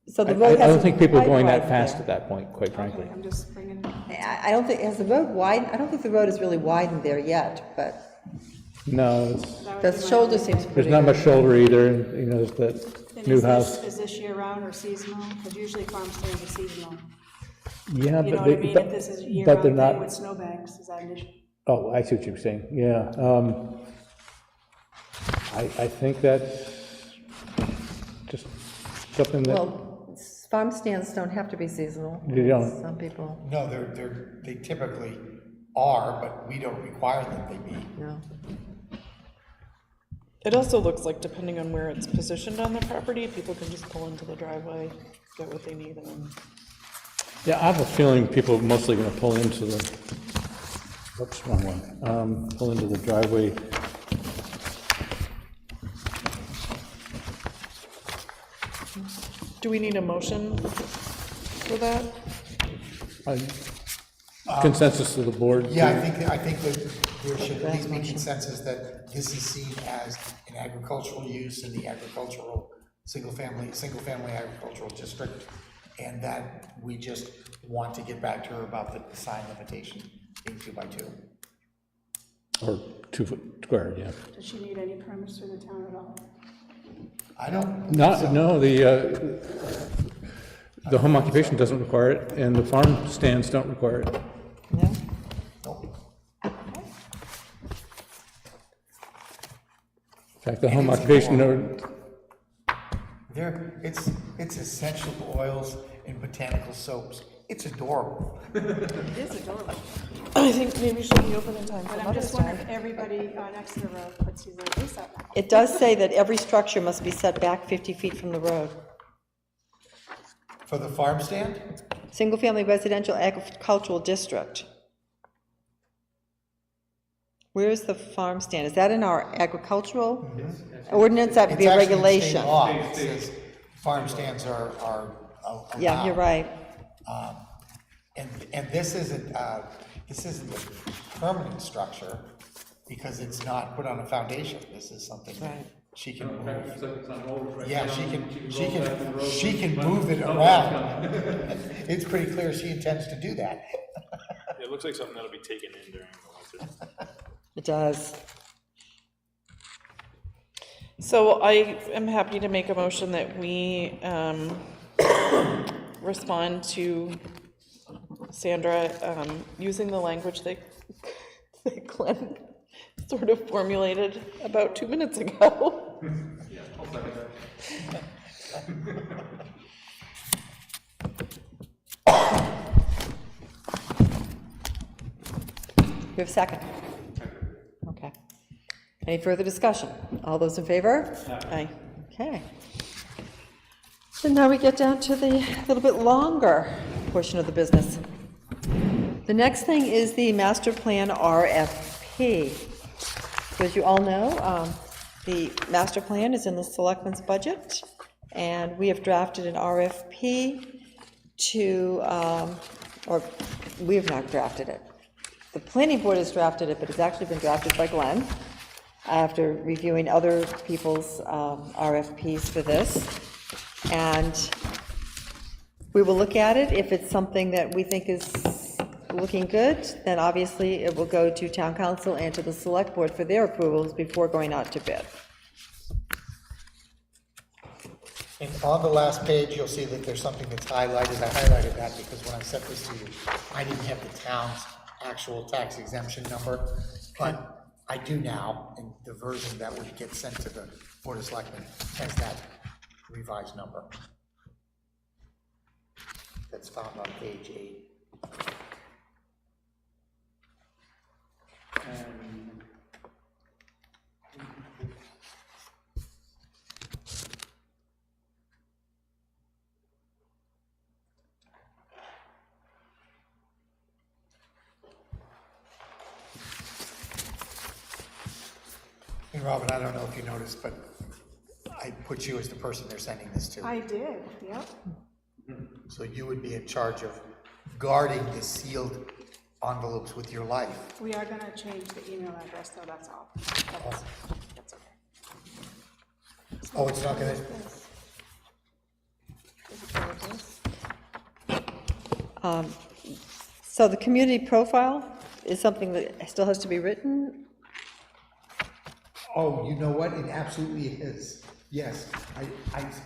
So the I road don't hasn't think people are quite going that widened fast there. at that point, quite frankly. I'm just bringing. I don't think, has the road widened? I don't think the road is really widened there yet, but No, the shoulder seems there's pretty not good. much shoulder either, and, you know, there's that new house. Is this year-round or seasonal? Because usually farm stands are seasonal. Yeah, You know but what I mean? If this is a but year-round they're thing not, with snowbanks, is that an issue? oh, I see what you're saying, yeah. I think that's just something that, Well, farm stands don't have to be seasonal. They don't. Some people, No, they typically are, but we don't require that they be. no. It also looks like, depending on where it's positioned on the property, people can just pull into the driveway, get what they need, and then. yeah, I have a feeling people are mostly gonna pull into the, whoops, wrong one, pull into the driveway. Do we need a motion for that? Consensus of the board? Yeah, I think that there should at least be consensus that this is seen as an agricultural use in the agricultural, single-family agricultural district, and that we just want to get back to her about the sign limitation being 2 by 2. Or 2 foot square, yeah. Does she need any permits through the town at all? I don't. No, the home occupation doesn't require it, and the farm stands don't require it. No? Nope. In fact, the home occupation, It's essential oils and botanical soaps. It's adorable. It is adorable. I think maybe she'll be open in time for But I'm Mother's just wondering Day. if everybody next to the road puts these like this up. It does say that every structure must be set back 50 feet from the road. For the farm stand? Single-family residential agricultural district. Where is the farm stand? Is that in our agricultural ordinance? That'd be It's a actually in regulation. state law. It says farm stands are allowed. Yeah, you're right. And this isn't a permanent structure because it's not put on a foundation. This is something that she can move. It's like it's on hold right Yeah, now. she roll back the can road. she can move it around. It's pretty clear she intends to do that. It looks like something that'll be taken in during the winter. It does. So I am happy to make a motion that we respond to Sandra using the language that Glenn sort of formulated about 2 minutes ago. Yeah, I'll second that. We have a second? Okay. Any further discussion? All those in favor? Aye. Okay. So now we get down to the little bit longer portion of the business. The next thing is the master plan RFP. So as you all know, the master plan is in the selectmen's budget, and we have drafted an RFP to, or we have not drafted it. The planning board has drafted it, but it's actually been drafted by Glenn after reviewing other people's RFPs for this. And we will look at it. If it's something that we think is looking good, then obviously it will go to town council and to the select board for their approvals before going out to bid. And on the last page, you'll see that there's something that's highlighted. I highlighted that because when I sent this to you, I didn't have the town's actual tax exemption number, but I do now, and the version that would get sent to the Board of Selectmen has that revised number. That's found on page 8. Hey, Robin, I don't know if you noticed, but I put you as the person they're sending this to. I did, yep. So you would be in charge of guarding the sealed envelopes with your life. We are gonna change the email address, though, that's all. That's okay. Oh, it's not gonna, So the community profile is something that still has to be written. oh, you know what? It absolutely is. Yes,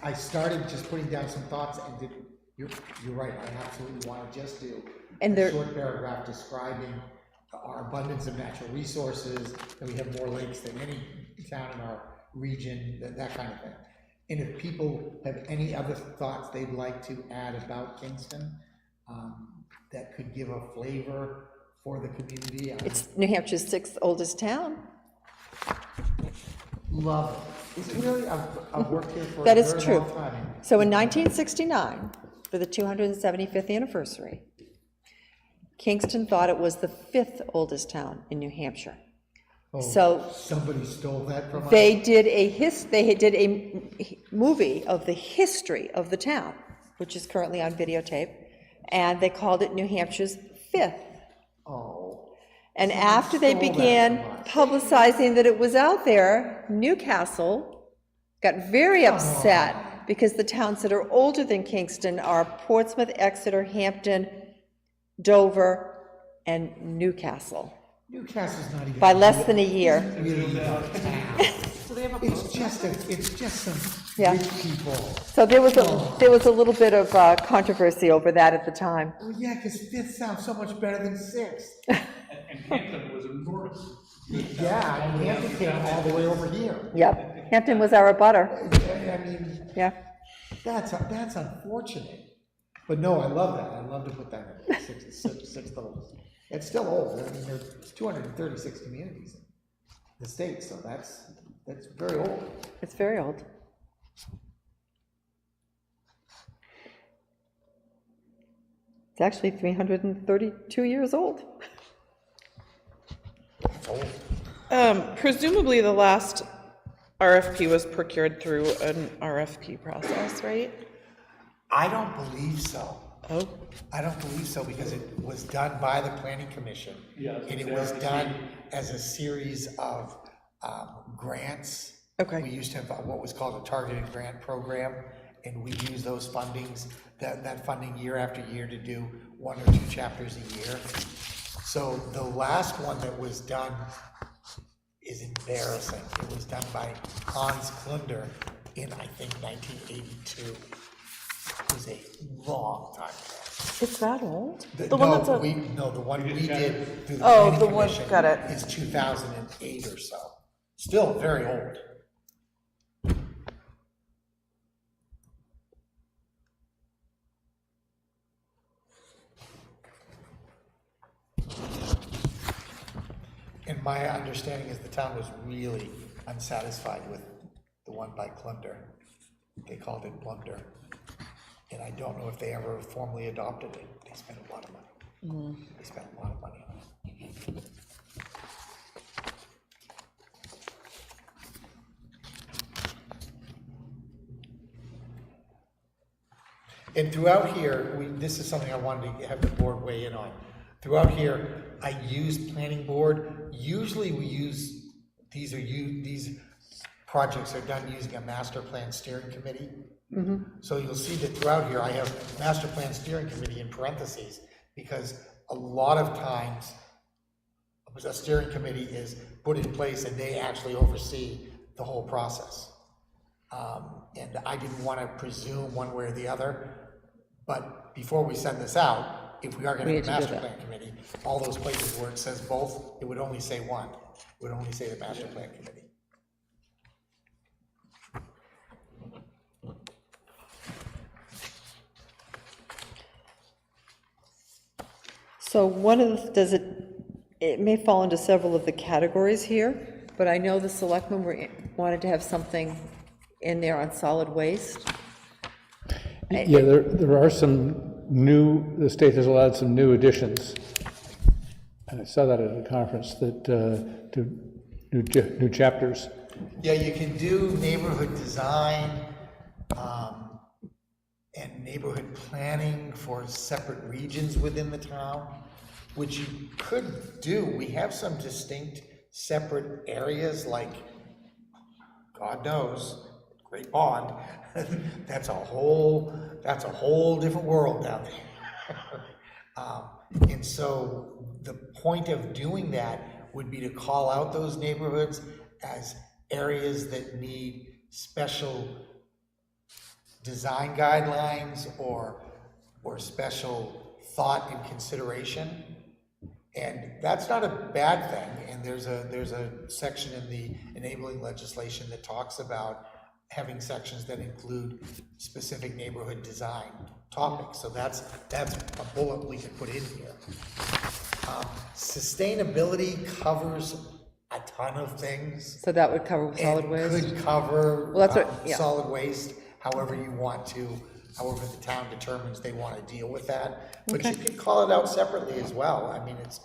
I started just putting down some thoughts and did, you're right, I absolutely want to just do And a there- short paragraph describing our abundance of natural resources, that we have more lakes than any town in our region, that kind of thing. And if people have any other thoughts they'd like to add about Kingston, that could give a flavor for the community, I It's New Hampshire's 6th oldest town. love it. It's really, I've worked here for a That is very true. long time. So in 1969, for the 275th anniversary, Kingston thought it was the 5th oldest town in New Hampshire. Oh, So somebody stole that from us? they did a movie of the history of the town, which is currently on videotape, and they called it New Hampshire's 5th. Oh, And after they stole that began from us. publicizing that it was out there, Newcastle got very upset because the towns that are older than Kingston are Portsmouth, Exeter, Hampton, Dover, and Newcastle, Newcastle's not even. by less than a year. Really a town. So they have a It's just some Yeah. rich people. So there was a little bit of controversy over that at the time. Well, yeah, because fifth sounds so much better than sixth. And Hampton was enormous. Yeah, and Hampton came all the way over here. Yep, Hampton was our butter, I mean, yeah. that's unfortunate. But no, I love that. I love to put that in sixth oldest. It's still old. I mean, there's 236 communities in the state, so that's very old. It's very old. It's actually 332 years old. Presumably, the last RFP was procured through an RFP process, right? I don't believe so. Oh, I don't believe so, because it was done by the planning commission. Yeah, And it was done as a series of grants. Okay. We used to have what was called a targeted grant program, and we use those fundings, that funding year after year to do 1 or 2 chapters a year. So the last one that was done is embarrassing. It was done by Hans Klunder in, I think, 1982. It was a long time ago. It's that old? The The one no, that's a, the one we did through the Oh, planning the one- commission got it. is 2008 or so. Still very old. And my understanding is the town was really unsatisfied with the one by Klunder. They called it Blunder. And I don't know if they ever formally adopted it. They spent a lot of money. They spent a lot of money on it. And throughout here, this is something I wanted to have the board weigh in on. Throughout here, I use planning board. Usually we use, these projects are done using a master plan steering committee. So you'll see that throughout here, I have master plan steering committee in parentheses, because a lot of times, a steering committee is put in place and they actually oversee the whole process. And I didn't want to presume one way or the other, but before we send this out, if we are going to have a master plan committee, all those places where it says both, it would only say one. It would only say the master plan committee. So one of the, it may fall into several of the categories here, but I know the selectmen wanted to have something in there on solid waste. Yeah, there are some new, the state has allowed some new additions. And I saw that at a conference, that, to new chapters. Yeah, you can do neighborhood design, and neighborhood planning for separate regions within the town, which you could do. We have some distinct separate areas, like, God knows, Great Pond. That's a whole different world down there. And so the point of doing that would be to call out those neighborhoods as areas that need special design guidelines or special thought and consideration. And that's not a bad thing. And there's a section in the enabling legislation that talks about having sections that include specific neighborhood design topics. So that's a bullet we can put in here. Sustainability covers a ton of things. So that would cover solid It waste? could cover Well, that's what- yeah. solid waste, however you want to, however the town determines they want to deal with that. But you could call it out separately as well. I mean, it's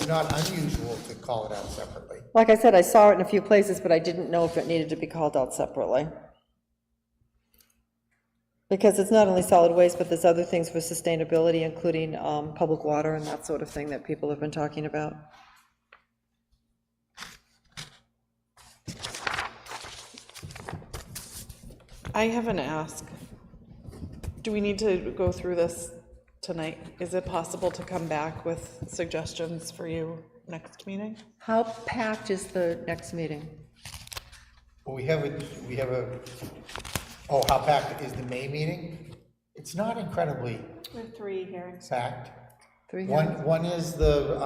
not unusual to call it out separately. Like I said, I saw it in a few places, but I didn't know if it needed to be called out separately. Because it's not only solid waste, but there's other things for sustainability, including public water and that sort of thing that people have been talking about. I have an ask. Do we need to go through this tonight? Is it possible to come back with suggestions for you next meeting? How packed is the next meeting? Well, how packed is the May meeting? It's not incredibly We have 3 hearings. packed. 3 One is the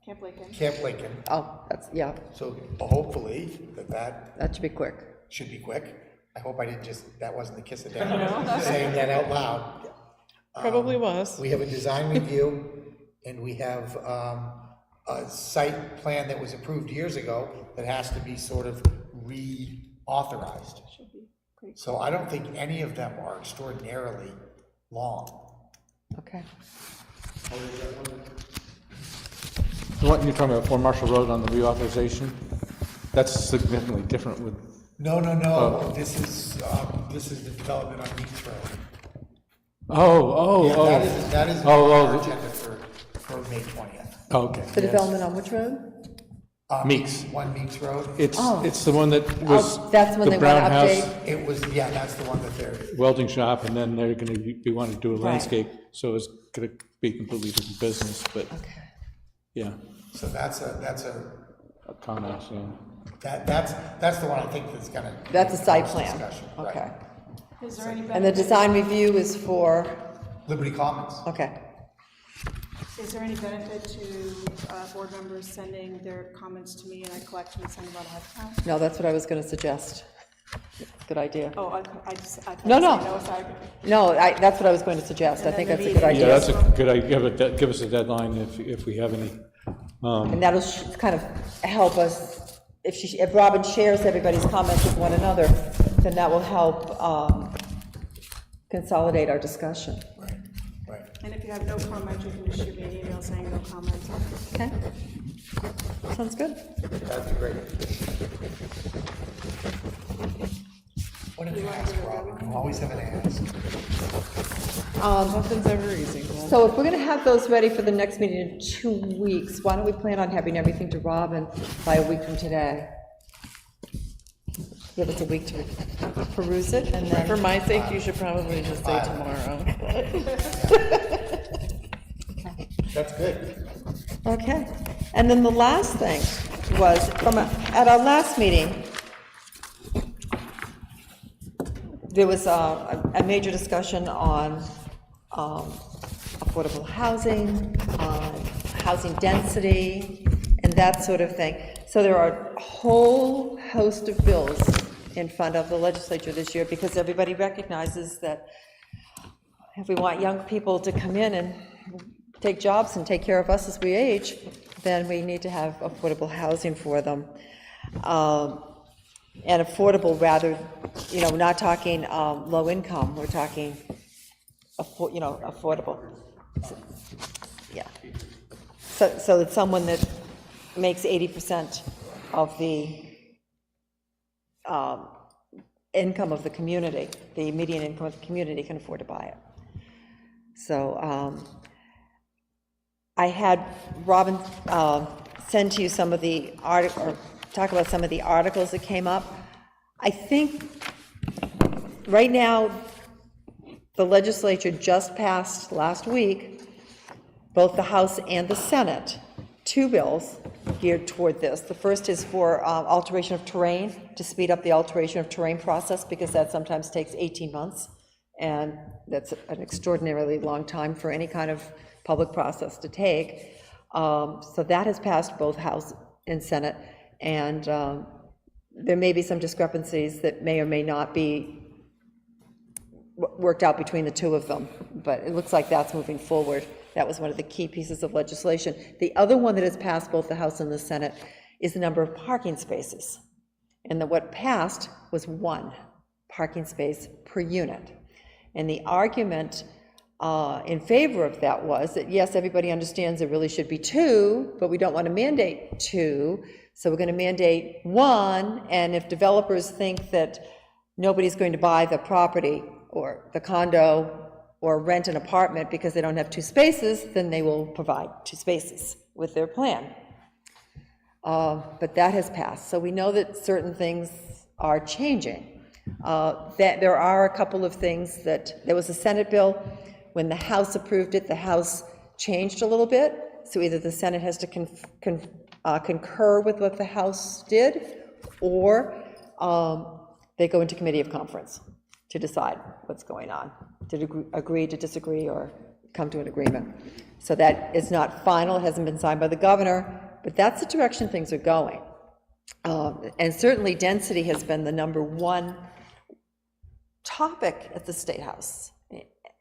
Camp Lincoln. Camp Lincoln, Oh, that's, yeah, so hopefully that that should be quick. should be quick. I hope I didn't that wasn't the kiss of death, saying that out loud. Probably was. We have a design review, and we have a site plan that was approved years ago that has to be sort of reauthorized. Should be great. So I don't think any of them are extraordinarily long. Okay. The one you're talking about, 4 Marshall Road on the reauthorization, that's significantly different with, No, this is the development on Meeks Road. Yeah, that is on our agenda for May 20th. Okay. The development on which road? Meeks. 1 Meeks Road. It's the one that was that's when the they Brown want to House update. It was, yeah, that's the one that they're, welding shop, and then they're gonna be wanting to do a Right. landscape, so it's gonna be completely different business, but, Okay. yeah. so that's a comments, yeah. That's the one I think that's gonna. That's a site most plan, discussion, right. okay. Is there any And the benefit, design review is for, Liberty Commons. okay. is there any benefit to board members sending their comments to me and I collect them and send them out ahead of time? No, that's what I was gonna suggest. Good idea. Oh, I thought No, you no. said no aside. No, that's what I was going to suggest. I think that's a good Yeah, idea. that's a good idea, but give us a deadline if we have any. And that'll kind of help us, if Robin shares everybody's comments with one another, then that will help consolidate our discussion. Right. And if you have no comment, you can just shoot me an email saying no comments. Okay? Sounds good. That'd be great. What did you ask, Robin? You always have an ask. Nothing's ever easy. So if we're gonna have those ready for the next meeting in 2 weeks, why don't we plan on having everything to Robin by a week from today? Give us a week to peruse it, and For then, my sake, you should probably just say tomorrow. That's good. okay. And then the last thing was, at our last meeting, there was a major discussion on affordable housing, housing density, and that sort of thing. So there are a whole host of bills in front of the legislature this year because everybody recognizes that if we want young people to come in and take jobs and take care of us as we age, then we need to have affordable housing for them. And affordable rather, we're not talking low income, we're talking, affordable. Yeah. So that someone that makes 80% of the income of the community, the median income of the community, can afford to buy it. So I had Robin send to you some of the talk about some of the articles that came up. I think right now, the legislature just passed last week, both the House and the Senate, 2 bills geared toward this. The first is for alteration of terrain, to speed up the alteration of terrain process, because that sometimes takes 18 months, and that's an extraordinarily long time for any kind of public process to take. So that has passed both House and Senate, and there may be some discrepancies that may or may not be worked out between the 2 of them, but it looks like that's moving forward. That was one of the key pieces of legislation. The other one that has passed both the House and the Senate is the number of parking spaces. And what passed was 1 parking space per unit. And the argument in favor of that was that, yes, everybody understands there really should be 2, but we don't want to mandate 2, so we're going to mandate 1, and if developers think that nobody's going to buy the property or the condo or rent an apartment because they don't have 2 spaces, then they will provide 2 spaces with their plan. But that has passed, so we know that certain things are changing. That there are a couple of things that, there was a Senate bill, when the House approved it, the House changed a little bit, so either the Senate has to concur with what the House did, or they go into committee of conference to decide what's going on, to agree to disagree or come to an agreement. So that is not final, it hasn't been signed by the governor, but that's the direction things are going. And certainly density has been the #1 topic at the State House.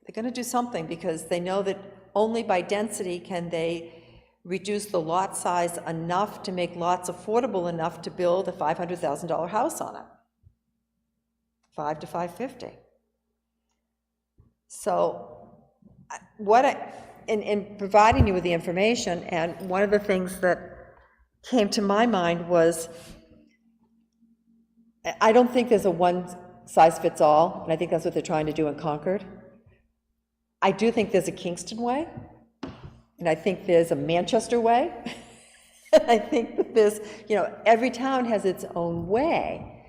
They're going to do something because they know that only by density can they reduce the lot size enough to make lots affordable enough to build a $500,000 house on it. 5 to 550. So in providing you with the information, and one of the things that came to my mind was, I don't think there's a one-size-fits-all, and I think that's what they're trying to do in Concord. I do think there's a Kingston way, and I think there's a Manchester way. I think that there's, every town has its own way.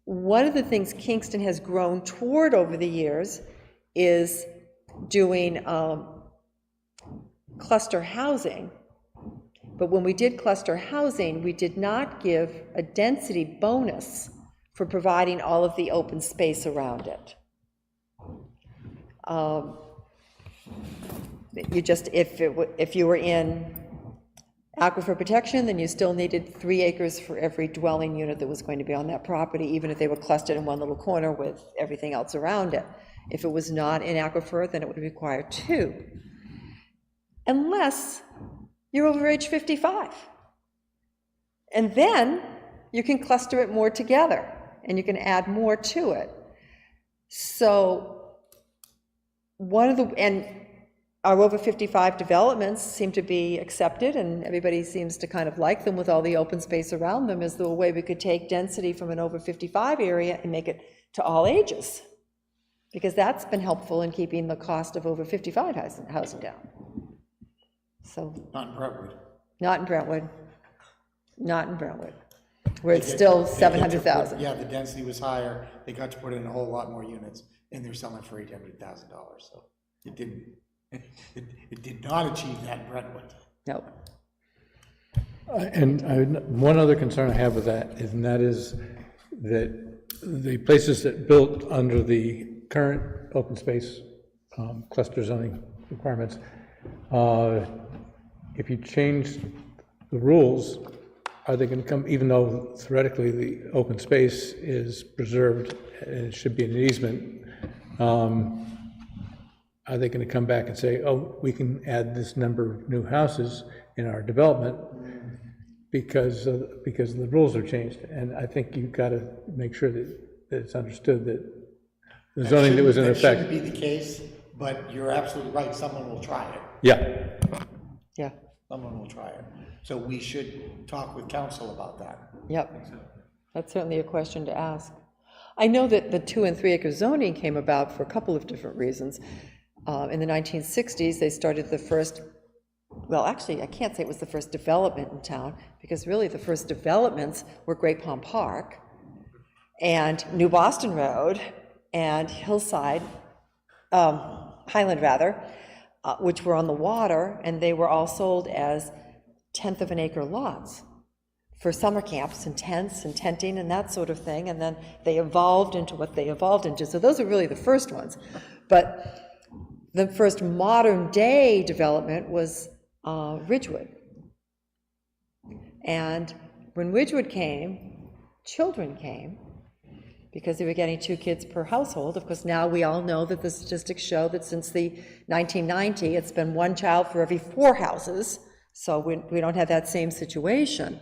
One of the things Kingston has grown toward over the years is doing cluster housing, But when we did cluster housing, we did not give a density bonus for providing all of the open space around it. You just, if you were in aquifer protection, then you still needed 3 acres for every dwelling unit that was going to be on that property, even if they were clustered in one little corner with everything else around it. If it was not in aquifer, then it would require 2. Unless you're over age 55. And then you can cluster it more together, and you can add more to it. So our over 55 developments seem to be accepted, and everybody seems to kind of like them with all the open space around them, as the way we could take density from an over 55 area and make it to all ages, because that's been helpful in keeping the cost of over 55 housing down. So, Not in Brentwood. not in Brentwood, not in Brentwood, where it's still 700,000. Yeah, the density was higher, they got to put in a whole lot more units, and they're selling for $800,000, so it didn't. It did not achieve that in Brentwood. Nope. One other concern I have with that is that the places that built under the current open space cluster zoning requirements, if you change the rules, are they going to come, even though theoretically the open space is preserved and it should be an easement, are they going to come back and say, oh, we can add this number of new houses in our development because the rules are changed? And I think you've got to make sure that it's understood that the zoning that was in effect. That shouldn't be the case, but you're absolutely right, someone will try it. Yeah. Yeah. Someone will try it. So we should talk with council about that. Yep. That's certainly a question to ask. I know that the 2 and 3 acre zoning came about for a couple of different reasons. In the 1960s, they started the first, well, actually, I can't say it was the first development in town, because really the first developments were Great Palm Park and New Boston Road and Hillside, Highland rather, which were on the water, and they were all sold as 1/10 of an acre lots for summer camps and tents and tenting and that sort of thing, and then they evolved into what they evolved into. So those are really the first ones. But the first modern day development was Ridgewood. And when Ridgewood came, children came, because they were getting 2 kids per household. Of course, now we all know that the statistics show that since the 1990, it's been 1 child for every 4 houses, so we don't have that same situation.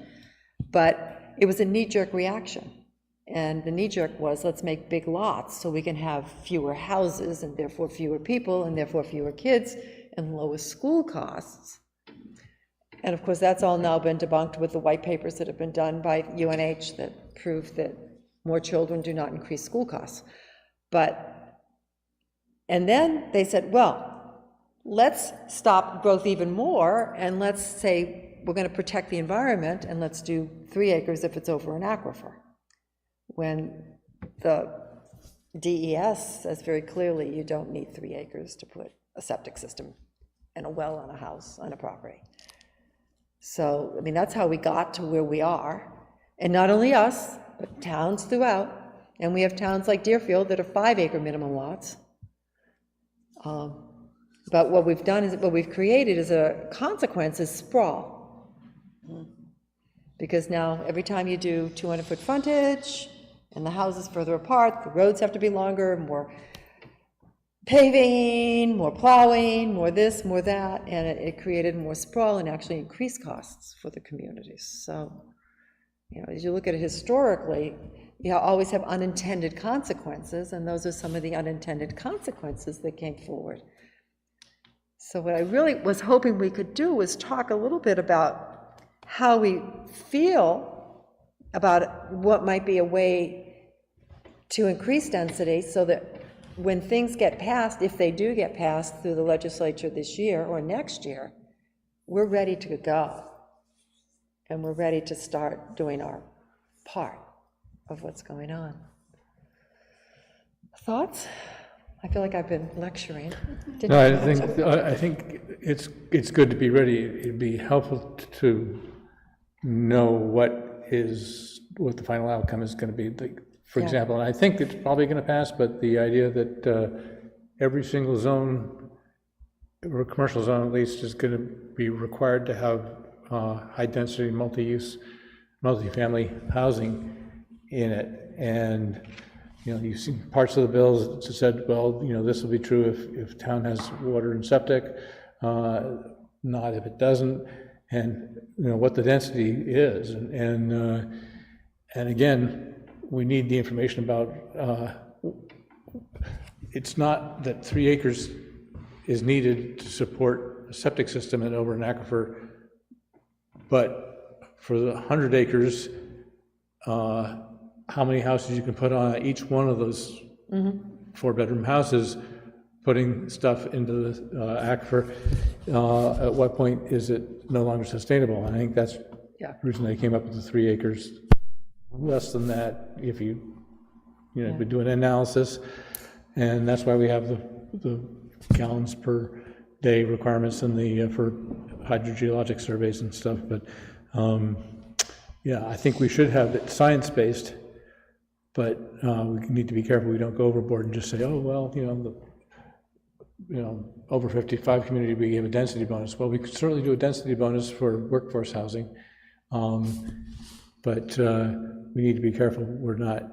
But it was a knee-jerk reaction. And the knee-jerk was, let's make big lots so we can have fewer houses and therefore fewer people and therefore fewer kids and lowest school costs. And of course, that's all now been debunked with the white papers that have been done by UNH that prove that more children do not increase school costs. And then they said, well, let's stop growth even more, and let's say we're going to protect the environment, and let's do 3 acres if it's over an aquifer. When the DES says very clearly you don't need 3 acres to put a septic system and a well on a house, on a property. So, I mean, that's how we got to where we are. And not only us, but towns throughout. And we have towns like Deerfield that are 5 acre minimum lots. But what we've done is, what we've created as a consequence is sprawl. Because now every time you do 200-foot frontage, and the houses further apart, the roads have to be longer, more paving, more plowing, more this, more that, and it created more sprawl and actually increased costs for the communities. So, you know, as you look at it historically, you always have unintended consequences, and those are some of the unintended consequences that came forward. So what I really was hoping we could do was talk a little bit about how we feel about what might be a way to increase density so that when things get passed, if they do get passed through the legislature this year or next year, we're ready to go. And we're ready to start doing our part of what's going on. Thoughts? I feel like I've been lecturing. No, I think it's good to be ready. It'd be helpful to know what the final outcome is gonna be. Like, for Yeah. example, and I think it's probably gonna pass, but the idea that every single zone, or commercial zone at least, is gonna be required to have high-density, multi-use, multi-family housing in it. And, you know, you've seen parts of the bills that said, well, you know, this will be true if town has water and septic, not if it doesn't, and, you know, what the density is. And again, we need the information about, it's not that 3 acres is needed to support a septic system and over an aquifer, but for the 100 acres, how many houses you can put on each one of those 4-bedroom houses, putting stuff into the aquifer, at what point is it no longer sustainable? I think that's Yeah. the reason they came up with the 3 acres. Less than that, if you we do an analysis, and that's why we have the gallons per day requirements and the for hydrogeologic surveys and stuff. But yeah, I think we should have it science-based, but we need to be careful we don't go overboard and just say, oh, well, over 55 community, we give a density bonus. Well, we could certainly do a density bonus for workforce housing, but we need to be careful we're not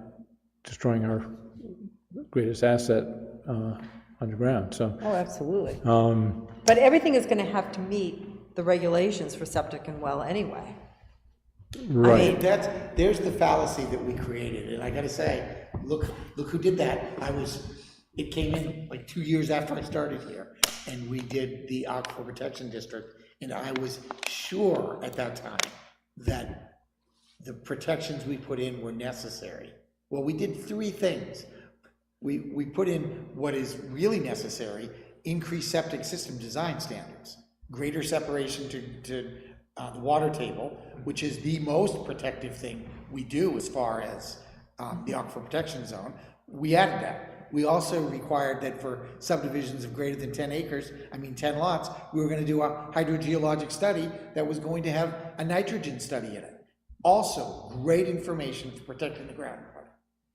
destroying our greatest asset underground. So, Oh, absolutely. But everything is gonna have to meet the regulations for septic and well anyway. right. There's the fallacy that we created, and I gotta say, look who did that. It came in like 2 years after I started here, and we did the Aquifer Protection District, and I was sure at that time that the protections we put in were necessary. Well, we did 3 things. We put in what is really necessary: increased septic system design standards, greater separation to the water table, which is the most protective thing we do as far as the Aquifer Protection Zone. We added that. We also required that for subdivisions of greater than 10 lots, we were going to do a hydrogeologic study that was going to have a nitrogen study in it. Also, great information for protecting the groundwater.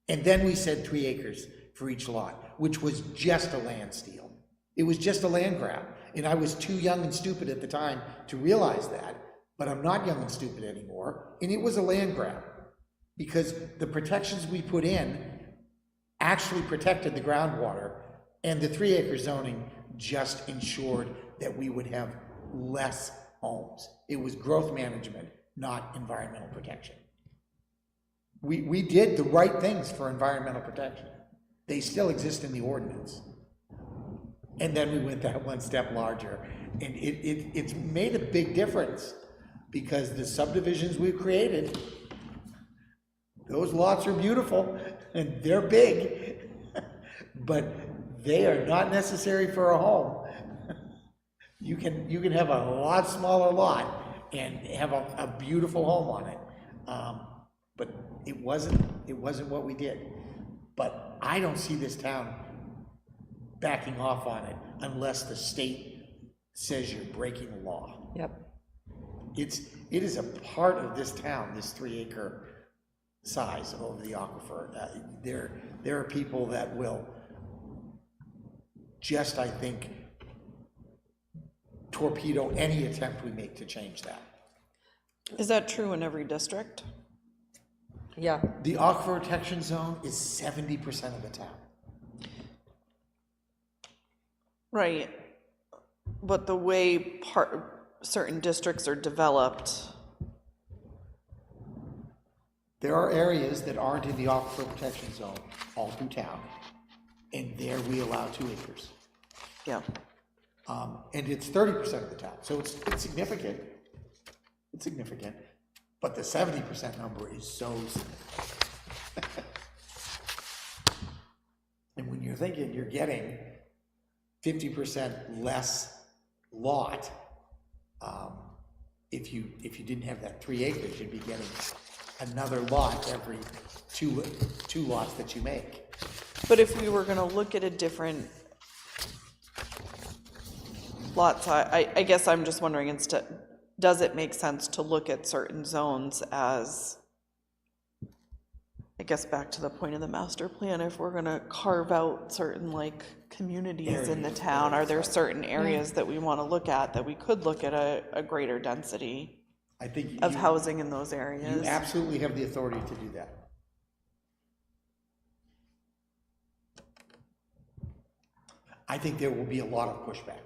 And then we said 3 acres for each lot, which was just a land steal. It was just a land grab. And I was too young and stupid at the time to realize that, but I'm not young and stupid anymore. And it was a land grab because the protections we put in actually protected the groundwater, and the 3 acre zoning just ensured that we would have less homes. It was growth management, not environmental protection. We did the right things for environmental protection. They still exist in the ordinance. And then we went that one step larger, and it's made a big difference because the subdivisions we've created, those lots are beautiful and they're big, but they are not necessary for a home. You can have a lot smaller lot and have a beautiful home on it. But it wasn't what we did. But I don't see this town backing off on it unless the state says you're breaking the law. Yep. It is a part of this town, this 3 acre size over the aquifer. There are people that will just, I think, torpedo any attempt we make to change that. Is that true in every district? Yeah. The aquifer protection zone is 70% of the town. Right, but the way certain districts are developed. There are areas that aren't in the aquifer protection zone all through town, and there we allow 2 acres. Yeah. And it's 30% of the town, so it's significant. It's significant, but the 70% number is so significant. And when you're thinking you're getting 50% less lot, if you didn't have that 3 acres, you'd be getting another lot every two lots that you make. But if we were gonna look at a different lot size, I guess I'm just wondering instead, does it make sense to look at certain zones as, I guess back to the point of the master plan, if we're gonna carve out certain like communities in the town, are there certain areas that we wanna look at, that we could look at a greater density I think of you- housing in those You areas? absolutely have the authority to do that. I think there will be a lot of pushback.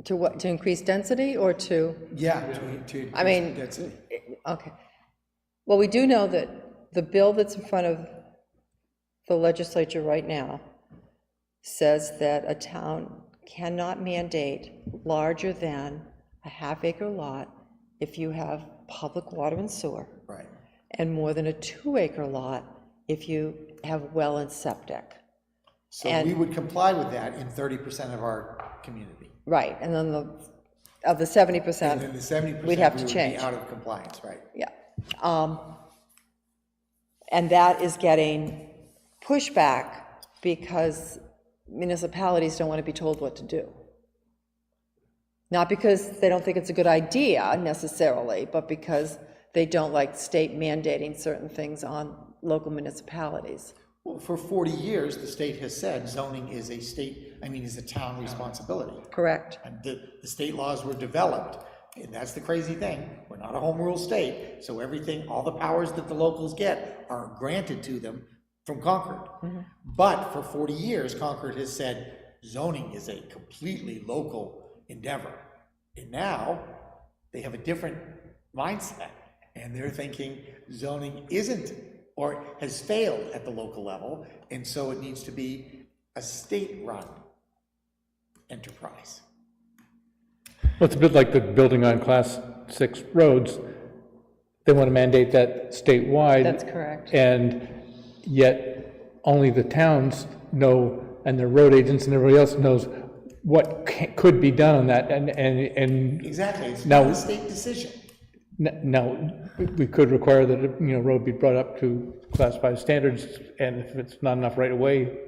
To what, to increase density or to? Yeah, to. I mean, Density. okay. Well, we do know that the bill that's in front of the legislature right now says that a town cannot mandate larger than a half-acre lot if you have public water and sewer, Right. and more than a 2-acre lot if you have well and septic. So And- we would comply with that in 30% of our community. Right, and then of the 70%. And then the 70%. We'd have to we would be change. out of compliance, right? Yeah. And that is getting pushback because municipalities don't want to be told what to do. Not because they don't think it's a good idea necessarily, but because they don't like state mandating certain things on local municipalities. Well, for 40 years, the state has said zoning is a is a town responsibility. Correct. And the state laws were developed, and that's the crazy thing. We're not a home rule state, so everything, all the powers that the locals get are granted to them from Concord. But for 40 years, Concord has said zoning is a completely local endeavor. And now they have a different mindset, and they're thinking zoning isn't, or has failed at the local level, and so it needs to be a state-run enterprise. Well, it's a bit like the building on Class 6 roads. They want to mandate that statewide. That's correct. And yet, only the towns know, and the road agents and everybody else knows what could be done on that, and Exactly, it's Now- not a state decision. now, we could require that, road be brought up to Class 5 standards, and if it's not enough right away,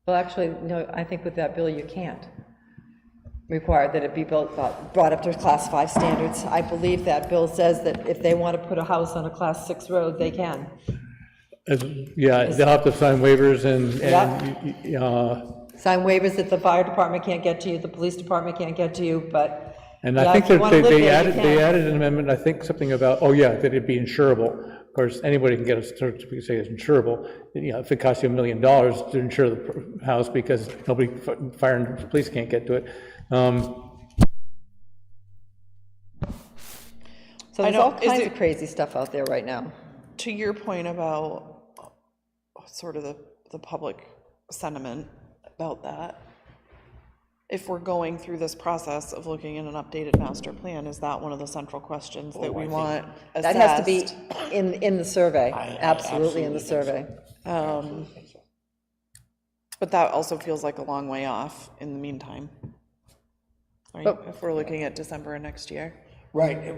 Well, actually, no, I think with that bill, you can't require that it be brought up to Class 5 standards. I believe that bill says that if they want to put a house on a Class 6 road, they can. yeah, they'll have to sign waivers and, Sign waivers that the fire department can't get to you, the police department can't get to you, but and yeah, I think if you that wanna live they there, you added, can. an amendment, I think something about, that it'd be insurable. Of course, anybody can get a certificate, say it's insurable. If it costs you $1 million to insure the house because nobody, fire and police can't get to it. So I there's all don't- is kinds it- of crazy stuff out there right now. To your point about sort of the public sentiment about that, if we're going through this process of looking at an updated master plan, is that one of the central questions that we want assessed? That has to be in the survey, I absolutely in the absolutely think survey. But that also feels like a long way off in the meantime, right? But- If we're looking at December of next year. Right,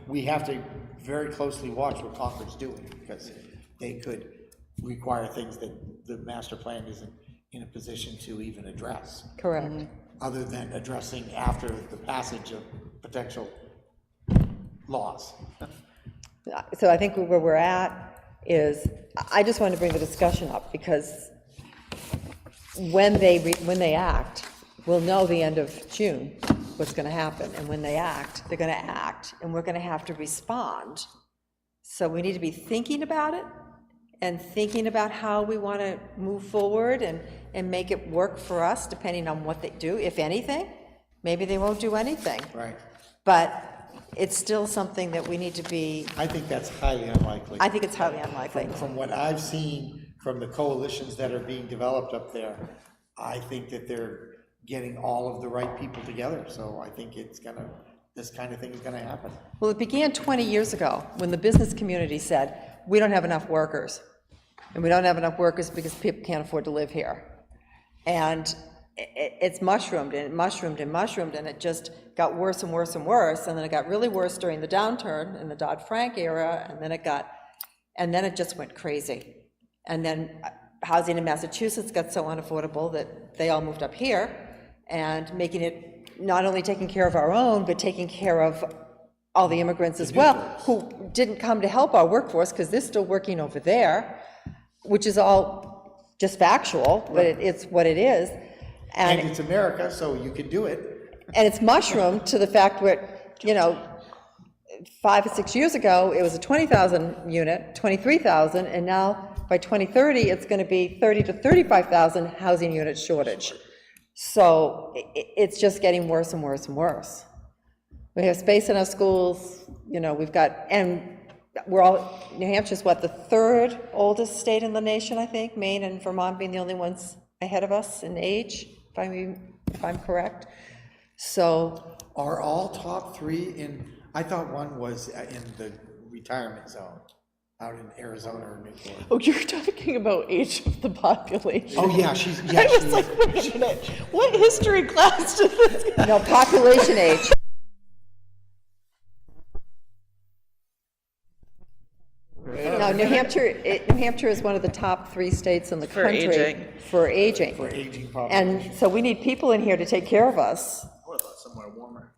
we have to very closely watch what Concord's doing, because they could require things that the master plan isn't in a position to even address, Correct. other than addressing after the passage of potential laws. So I think where we're at is, I just wanted to bring the discussion up, because when they act, we'll know the end of June what's going to happen, and when they act, they're going to act, and we're going to have to respond. So we need to be thinking about it, and thinking about how we want to move forward and make it work for us, depending on what they do, if anything. Maybe they won't do anything. Right. But it's still something that we need to be, I think that's highly unlikely. I think it's highly unlikely. From what I've seen from the coalitions that are being developed up there, I think that they're getting all of the right people together, so I think this kind of thing is gonna happen. Well, it began 20 years ago, when the business community said, we don't have enough workers. And we don't have enough workers because people can't afford to live here. And it's mushroomed and mushroomed and mushroomed, and it just got worse and worse and worse, and then it got really worse during the downturn in the Dodd-Frank era, and then it got And then it just went crazy. And then housing in Massachusetts got so unaffordable that they all moved up here, and making it not only taking care of our own, but taking care of all the immigrants as well, who didn't come to help our workforce because they're still working over there, which is all just factual, but it's what it is. And it's America, so you can do it. And it's mushroomed to the fact that, you know, 5 or 6 years ago, it was a 20,000 unit, 23,000, and now by 2030, it's going to be 30 to 35,000 housing unit shortage. So it's just getting worse and worse and worse. We have space in our schools, you know, we've got, and we're all, New Hampshire's what, the third oldest state in the nation, I think, Maine and Vermont being the only ones ahead of us in age, if I'm correct. So. Are all top three in, I thought one was in the retirement zone, out in Arizona or Newport. Oh, you're talking about age of the population. Oh, yeah, I was like, wait a minute, what history class did this guy? No, population age. No, New Hampshire is one of the top 3 states in the For country. aging. For aging. For aging population. And so we need people in here to take care of us. What about somewhere warmer?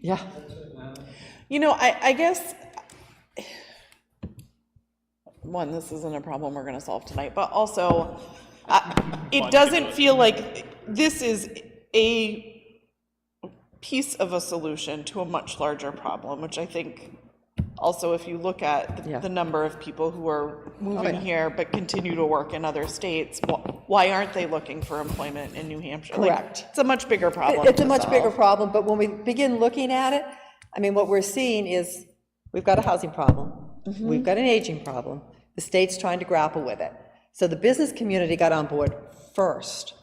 Yeah. You know, I guess, one, this isn't a problem we're gonna solve tonight, but also, it doesn't feel like this is a piece of a solution to a much larger problem, which I think also, if you look at Yeah. the number of people who are moving here but continue to work in other states, why aren't they looking for employment in New Hampshire? Like, Correct. it's a much bigger problem. It's a to much solve. bigger problem, but when we begin looking at it, I mean, what we're seeing is, we've got a housing problem, we've got an aging problem, the state's trying to grapple with it. So the business community got on board first,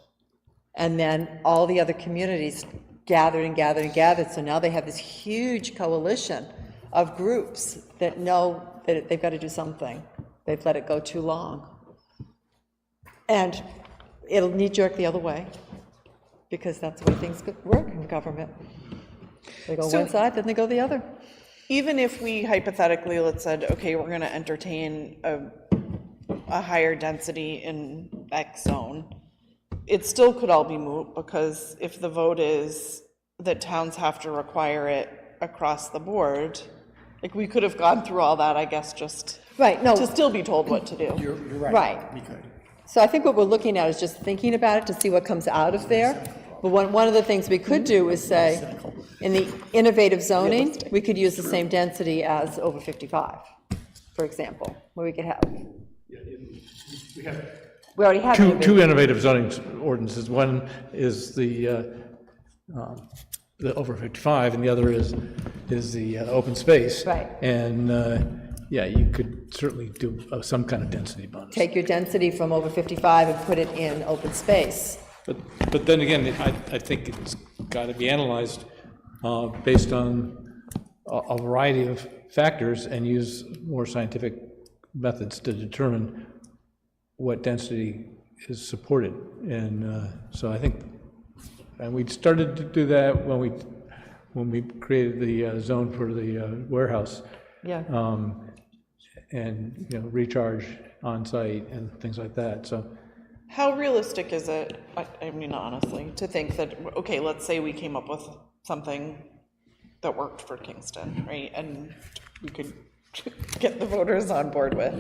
and then all the other communities gathered and gathered and gathered, so now they have this huge coalition of groups that know that they've got to do something. They've let it go too long. And it'll knee-jerk the other way, because that's the way things work in government. They go So- one side, then they go the other. Even if we hypothetically, let's said, okay, we're gonna entertain a higher density in X zone, it still could all be moot, because if the vote is that towns have to require it across the board, like, we could have gone through all that, I guess, just Right, no, to still be told what to do. You're right. Right. We could. so I think what we're looking at is just thinking about it to see what comes out of there. But one of the things we could do is say, in the innovative zoning, we could use the same density as over 55, for example, where we could have, we already have. Two innovative zoning ordinances. One is the over 55, and the other is the open space. Right. And, yeah, you could certainly do some kind of density bonus. Take your density from over 55 and put it in open space. But then again, I think it's got to be analyzed based on a variety of factors and use more scientific methods to determine what density is supported. And so I think, and we started to do that when we created the zone for the warehouse. Yeah. And, you know, recharge on site and things like that, so. How realistic is it, I mean, honestly, to think that, okay, let's say we came up with something that worked for Kingston, right? And we could get the voters on board with.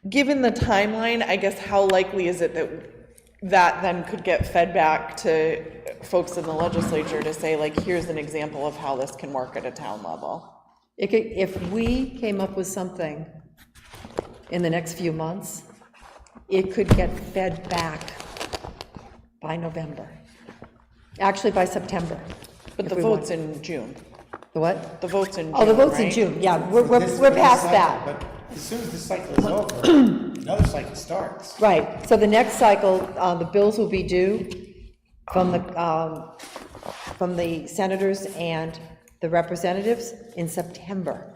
Given the timeline, I guess, how likely is it that then could get fed back to folks in the legislature to say, like, here's an example of how this can work at a town level? If we came up with something in the next few months, it could get fed back by November. Actually, by September. But if the we vote's want. in June. The what? The vote's in June, Oh, the vote's in right? June, yeah, This we're is past the that. cycle, but as soon as the cycle is over, another cycle starts. Right, so the next cycle, the bills will be due from the senators and the representatives in September.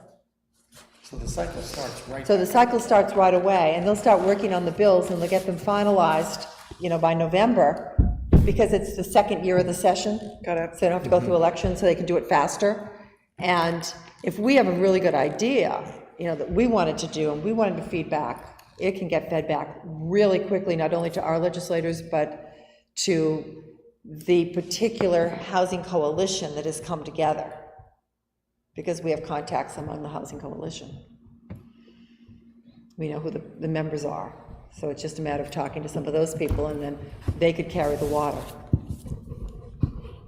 So the cycle starts right. So the cycle starts right away, and they'll start working on the bills, and they'll get them finalized, you know, by November, because it's the second year of the session. Got it. So they don't have to go through elections, so they can do it faster. And if we have a really good idea, that we wanted to do, and we wanted to feed back, it can get fed back really quickly, not only to our legislators, but to the particular housing coalition that has come together, because we have contacts among the housing coalition. We know who the members are, so it's just a matter of talking to some of those people, and then they could carry the water,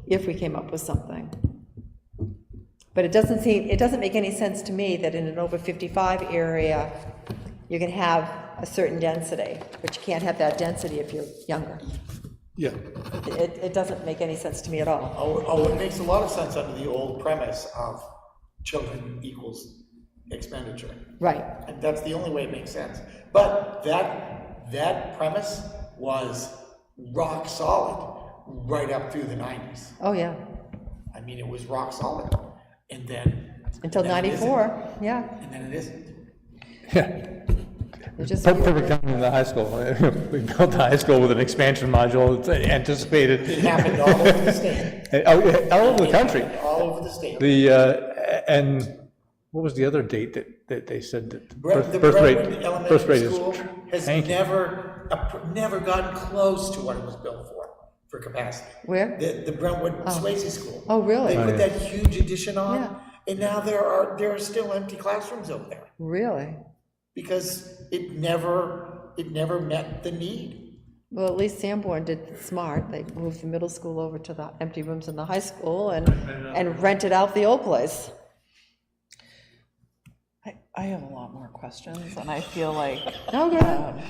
if we came up with something. But it doesn't make any sense to me that in an over 55 area, you can have a certain density, but you can't have that density if you're younger. Yeah. It doesn't make any sense to me at all. Oh, it makes a lot of sense under the old premise of children equals expenditure. Right, And that's the only way it makes sense. But that premise was rock solid right up through the 90s. oh, yeah, I mean, it was rock solid. And then. until then it 94, yeah. isn't. And then it isn't. Yeah. It just, Perfect time in the high school. We built the high school with an expansion module. It's anticipated. It happened all over the state. Oh, yeah, all over the country. All over the state. And what was the other date that they said that the The birth rate Brentwood is Elementary School has tanking? never gotten close to what it was built for capacity. where? The Brentwood Swayze School. Oh, really? They put that huge addition on, Yeah. and now there are still empty classrooms over there Really? because it never met the need. Well, at least Sanborn did smart. They moved the middle school over to the empty rooms in the high school and rented out the old place. I have a lot more questions, and I feel like, Oh, good.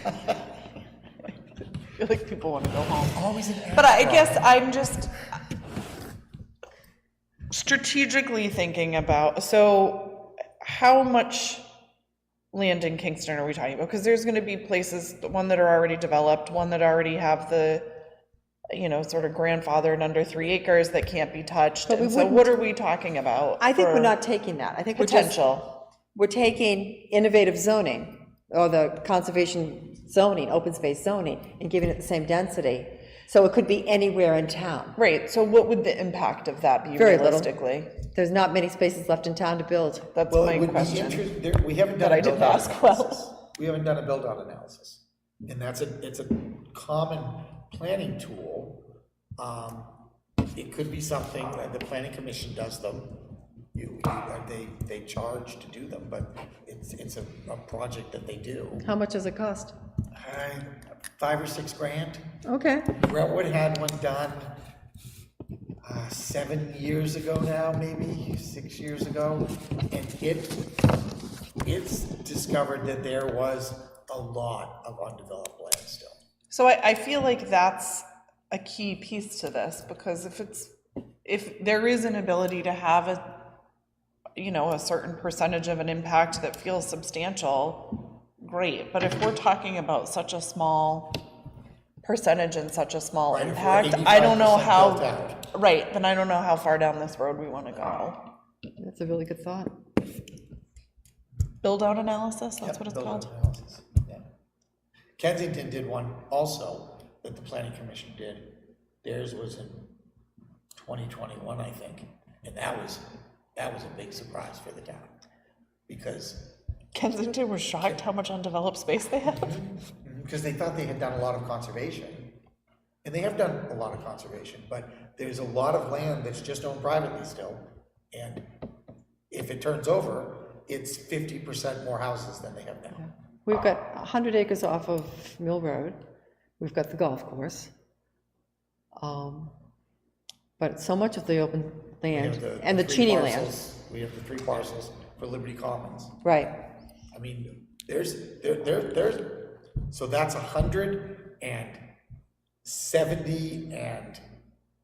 I feel like people want to go home. Always an But I guess I'm just strategically thinking about, so how much land in Kingston are we talking about? Because there's going to be places, one that are already developed, one that already have the, sort of grandfathered under 3 acres that can't be touched. But we And so what are we talking about? I think we're for not taking that. I think we're just, potential. we're taking innovative zoning, or the conservation zoning, open space zoning, and giving it the same density. So it could be anywhere in town. Right, so what would the impact of that be Very little. realistically? There's not many spaces left in town to build. That's Well, it my would be question. interesting, we haven't done That I a didn't build-out ask well. analysis. We haven't done a build-out analysis. And it's a common planning tool. It could be something that the planning commission does them. They charge to do them, but it's a project that they do. How much does it cost? $5 or $6 grand. Okay. Brentwood had one done 7 years ago now, maybe 6 years ago, and it's discovered that there was a lot of undeveloped land still. So I feel like that's a key piece to this, because if there is an ability to have a certain percentage of an impact that feels substantial, great. But if we're talking about such a small percentage and such a small Right, if we're impact, I don't know 85% built out. right, then I don't know how far down this road we want to go. That's a really good thought. Build out analysis, that's Yep, what it's build-out called? analysis, yeah. Kensington did one also that the planning commission did. Theirs was in 2021, I think, and that was a big surprise for the town, because Kensington was shocked how much undeveloped space they had. they thought they had done a lot of conservation, and they have done a lot of conservation, but there's a lot of land that's just owned privately still, and if it turns over, it's 50% more houses than they have now. We've got 100 acres off of Mill Road. We've got the golf course. But so much of the open We land, have and the three Cheney land. parcels. We have the 3 parcels for Liberty Commons. Right. I mean, there's, so that's 170 and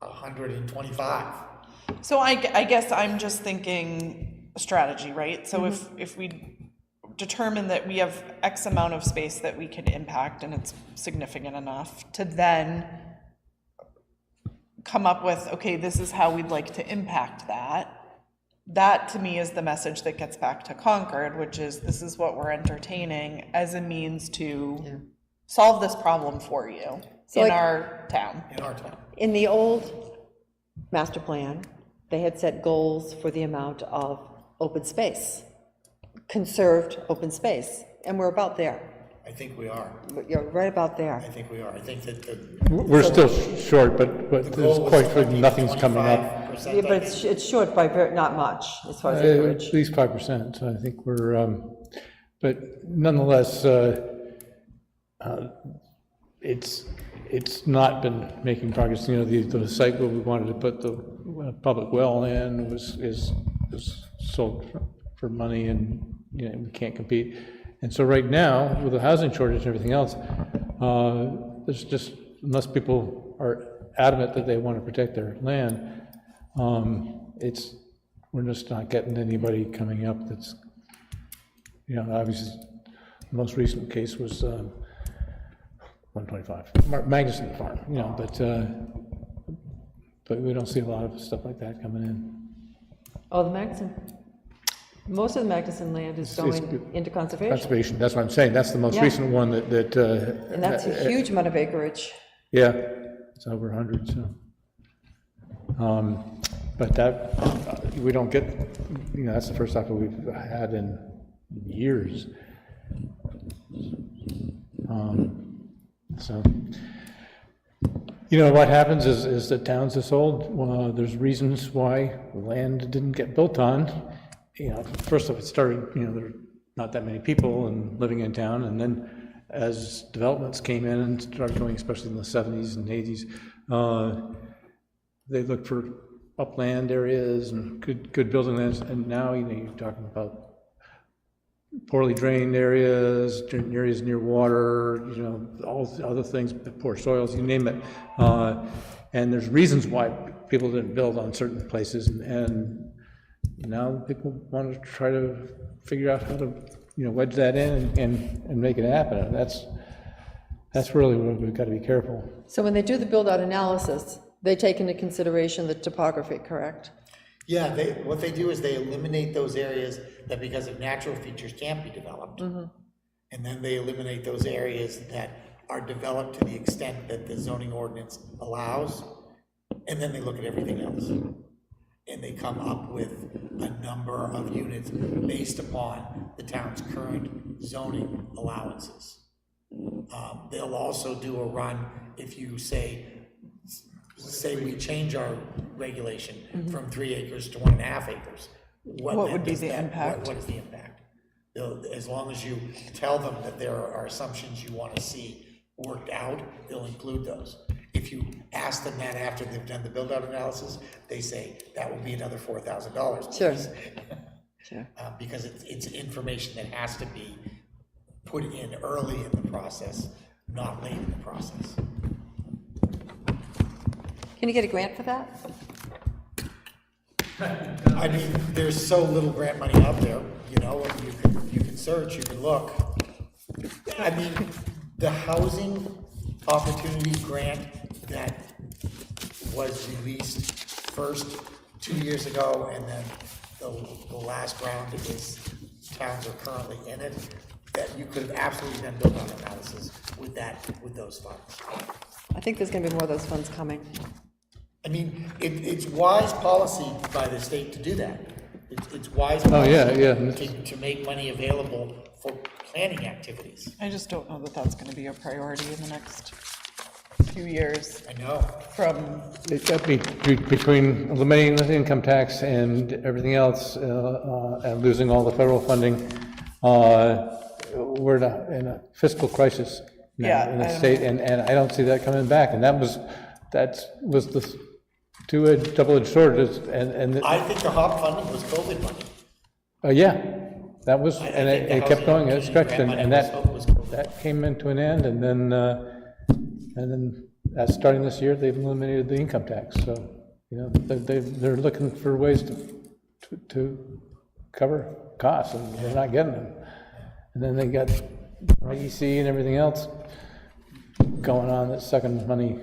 125. So I guess I'm just thinking strategy, right? So if we determine that we have X amount of space that we can impact and it's significant enough to then come up with, okay, this is how we'd like to impact that. That to me is the message that gets back to Concord, which is this is what we're entertaining as a means to solve this problem for you So in like- our town. In our town. In the old master plan, they had set goals for the amount of open space. conserved open space, and we're about there. I think we are. You're right about there. I think we are. I think that the. We're still short, but there's goal was quite, 20 to nothing's coming up. 25%, Yeah, I but think. it's short by not much, as far as At acreage. least 5%, so I think we're, but nonetheless, it's not been making progress. You know, the site where we wanted to put the public well in is sold for money, and, you know, we can't compete. And so right now, with the housing shortage and everything else, there's just, unless people are adamant that they want to protect their land, we're just not getting anybody coming up that's, you know, obviously, the most recent case was 125, Magnuson Farm, you know, but we don't see a lot of stuff like that coming in. Oh, the Magnuson, most of the Magnuson land is going into conservation, Conservation, that's what I'm saying, that's the most Yeah. recent one that. and that's a huge amount of acreage. Yeah, it's over 100, so. But that, we don't get, you know, that's the first offer we've had in years. So, you know, what happens is that towns are sold, there's reasons why land didn't get built on. You know, first off, it started, you know, there are not that many people and living in town, and then as developments came in and started going, especially in the 70s and 80s, they looked for upland areas and good building lands, and now, you know, you're talking about poorly drained areas near water, you know, all the other things, poor soils, you name it. And there's reasons why people didn't build on certain places, and now people want to try to figure out how to, you know, wedge that in and make it happen. And that's really where we've got to be careful. So when they do the build-out analysis, they take into consideration the topography, correct? Yeah, what they do is they eliminate those areas that because of natural features can't be developed. And then they eliminate those areas that are developed to the extent that the zoning ordinance allows. And then they look at everything else. And they come up with a number of units based upon the town's current zoning allowances. They'll also do a run if you say we change our regulation from 3 acres to 1.5 acres. What would be the impact? What is the impact? As long as you tell them that there are assumptions you want to see worked out, they'll include those. If you ask them that after they've done the build-out analysis, they say that will be another $4,000. Sure. Sure. Because it's information that has to be put in early in the process, not late in the process. Can you get a grant for that? I mean, there's so little grant money out there, you know, you can search, you can look. I mean, the housing opportunity grant that was released first 2 years ago, and then the last round is towns are currently in it, that you could have absolutely done build-out analysis with those funds. I think there's gonna be more of those funds coming. I mean, it's wise policy by the state to do that. It's wise Oh, policy yeah. to make money available for planning activities. I just don't know that that's going to be a priority in the next few years I know. from, It got me between eliminating the income tax and everything else, and losing all the federal funding, we're in a fiscal crisis now Yeah, in the I don't state, and I don't see that coming back, and that was the two-edged, double-edged sword, and I think the HOP funding was COVID money. yeah, that was, I and think the it kept housing going, it opportunity stretched, grant money and was COVID. that came into an end, and then starting this year, they've eliminated the income tax, so, you know, they're looking for ways to cover costs, and they're not getting them. And then they got IEC and everything else going on that's sucking money.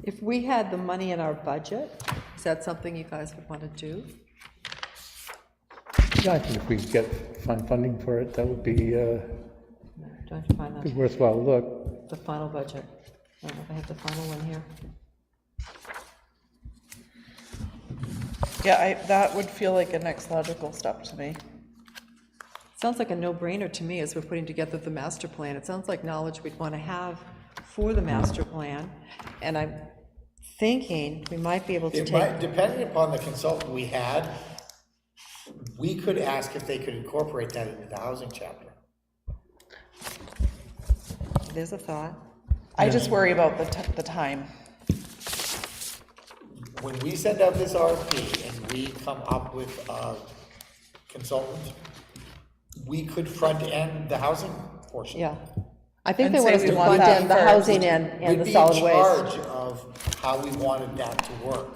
If we had the money in our budget, is that something you guys would want to do? Yeah, I think if we find funding for it, that would be Don't you find a that, worthwhile look. the final budget? I don't know if I have the final one here. Yeah, that would feel like a next logical step to me. Sounds like a no-brainer to me as we're putting together the master plan. It sounds like knowledge we'd want to have for the master plan. And I'm thinking we might be able to It might, take, depending upon the consultant we had, we could ask if they could incorporate that into the housing chapter. there's a thought. I just worry about the time. When we send out this RFP and we come up with a consultant, we could front end the housing portion. Yeah. I think And they want say us we to want front that end the first. housing and the solid We'd waste. be in charge of how we wanted that to work.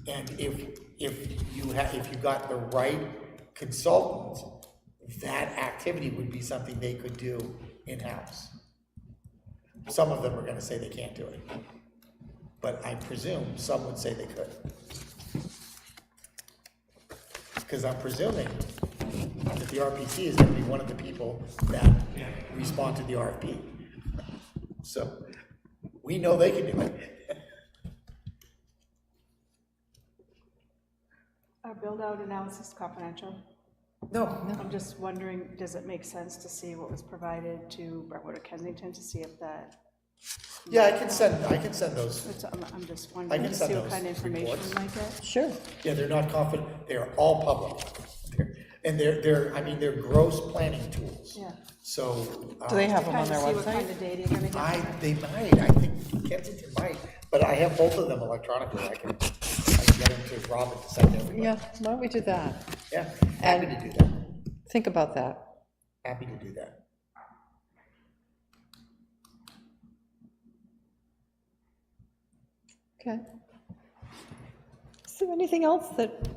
And if you got the right consultant, that activity would be something they could do in-house. Some of them are gonna say they can't do it, but I presume some would say they could. Because I'm presuming that the RPC is gonna be one of the people that respond to the RFP. So, we know they can do it. Are build-out analysis confidential? No, I'm just wondering, does it make sense to see what was provided to Brentwood or Kensington to see if that, yeah, I can send those. I'm just wondering to send see what those kind of information reports. we might get? Sure. Yeah, they're not confident, they're all public. And they're gross planning tools. Yeah. So. Do they have them on Kind their of see what kind website? of data you're gonna get. They might, I think Kensington might, but I have both of them electronically, I can get them to Robin to send everybody. Yeah, why don't we do that? Yeah, happy And- to do that, Think about that. happy to do that. Okay. Is there anything else that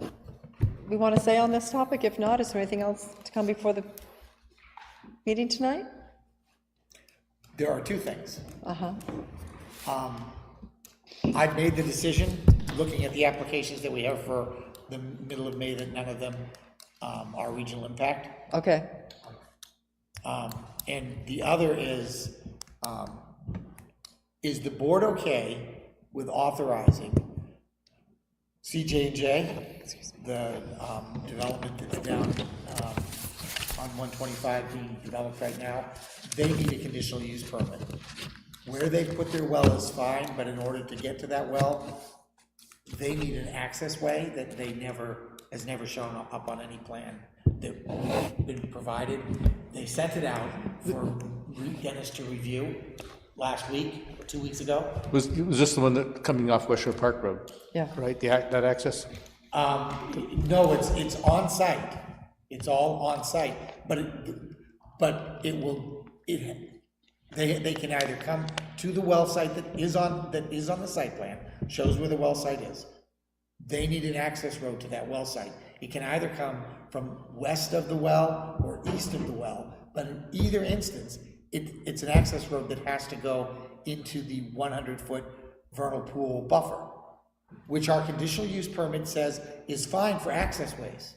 we want to say on this topic? If not, is there anything else to come before the meeting tonight? There are two things. Uh-huh. I've made the decision, looking at the applications that we have for the middle of May, that none of them are regional impact. Okay. And the other is the board okay with authorizing CJ&J, the development that's down on 125 being developed right now? They need a conditional use permit. Where they put their well is fine, but in order to get to that well, they need an access way that has never shown up on any plan that we've been provided. They sent it out for Dennis to review last week, or 2 weeks ago. Was this the one that coming off West Shore Park Road? Yeah. Right, that access? No, it's on site. It's all on site, they can either come to the well site that is on the site plan, shows where the well site is. They need an access road to that well site. It can either come from west of the well or east of the well, but in either instance, it's an access road that has to go into the 100-foot vernal pool buffer, which our conditional use permit says is fine for access ways.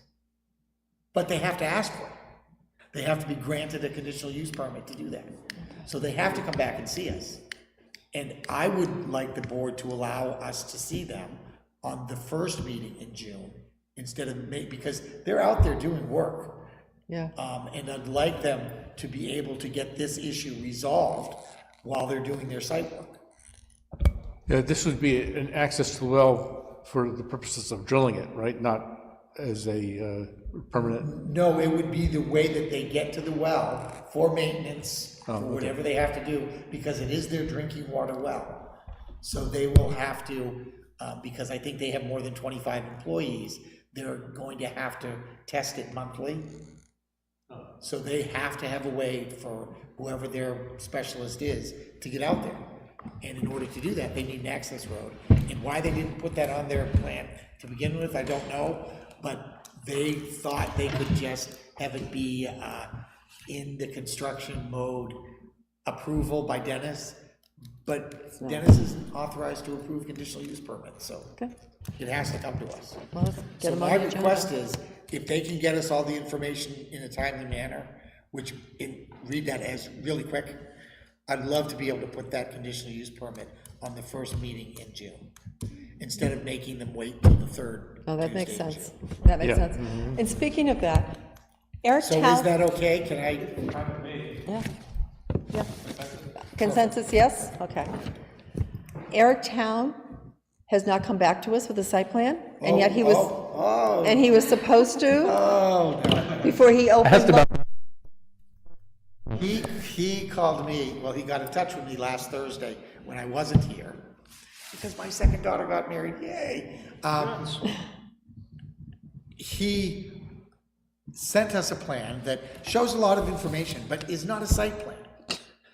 But they have to ask for it. They have to be granted a conditional use permit to do that. So they have to come back and see us. And I would like the board to allow us to see them on the first meeting in June, instead of May, because they're out there doing work. Yeah. And I'd like them to be able to get this issue resolved while they're doing their site work. Yeah, this would be an access to the well for the purposes of drilling it, right? Not as a permanent, No, it would be the way that they get to the well for maintenance, for whatever they have to do, because it is their drinking water well. So they will have to, because I think they have more than 25 employees, they're going to have to test it monthly. So they have to have a way for whoever their specialist is to get out there. And in order to do that, they need an access road. And why they didn't put that on their plan to begin with, I don't know, but they thought they could just have it be in the construction mode approval by Dennis, but Dennis isn't authorized to approve conditional use permits, so Okay. it has to come to us. Well, let's get So them on my the agenda. request is, if they can get us all the information in a timely manner, which, read that as really quick, I'd love to be able to put that conditional use permit on the first meeting in June. instead of making them wait till the third. Oh, that makes Tuesday. sense. That makes Yeah. sense. And speaking of that, Eric So is Town, that okay? Can I, yeah, yeah. Consensus, yes? Okay. Eric Town has not come back to us with a site plan, and yet he was, and he was supposed to, oh, no. before he Has opened. to the- He called me, well, he got in touch with me last Thursday when I wasn't here, because my second daughter got married, yay. He sent us a plan that shows a lot of information, but is not a site plan,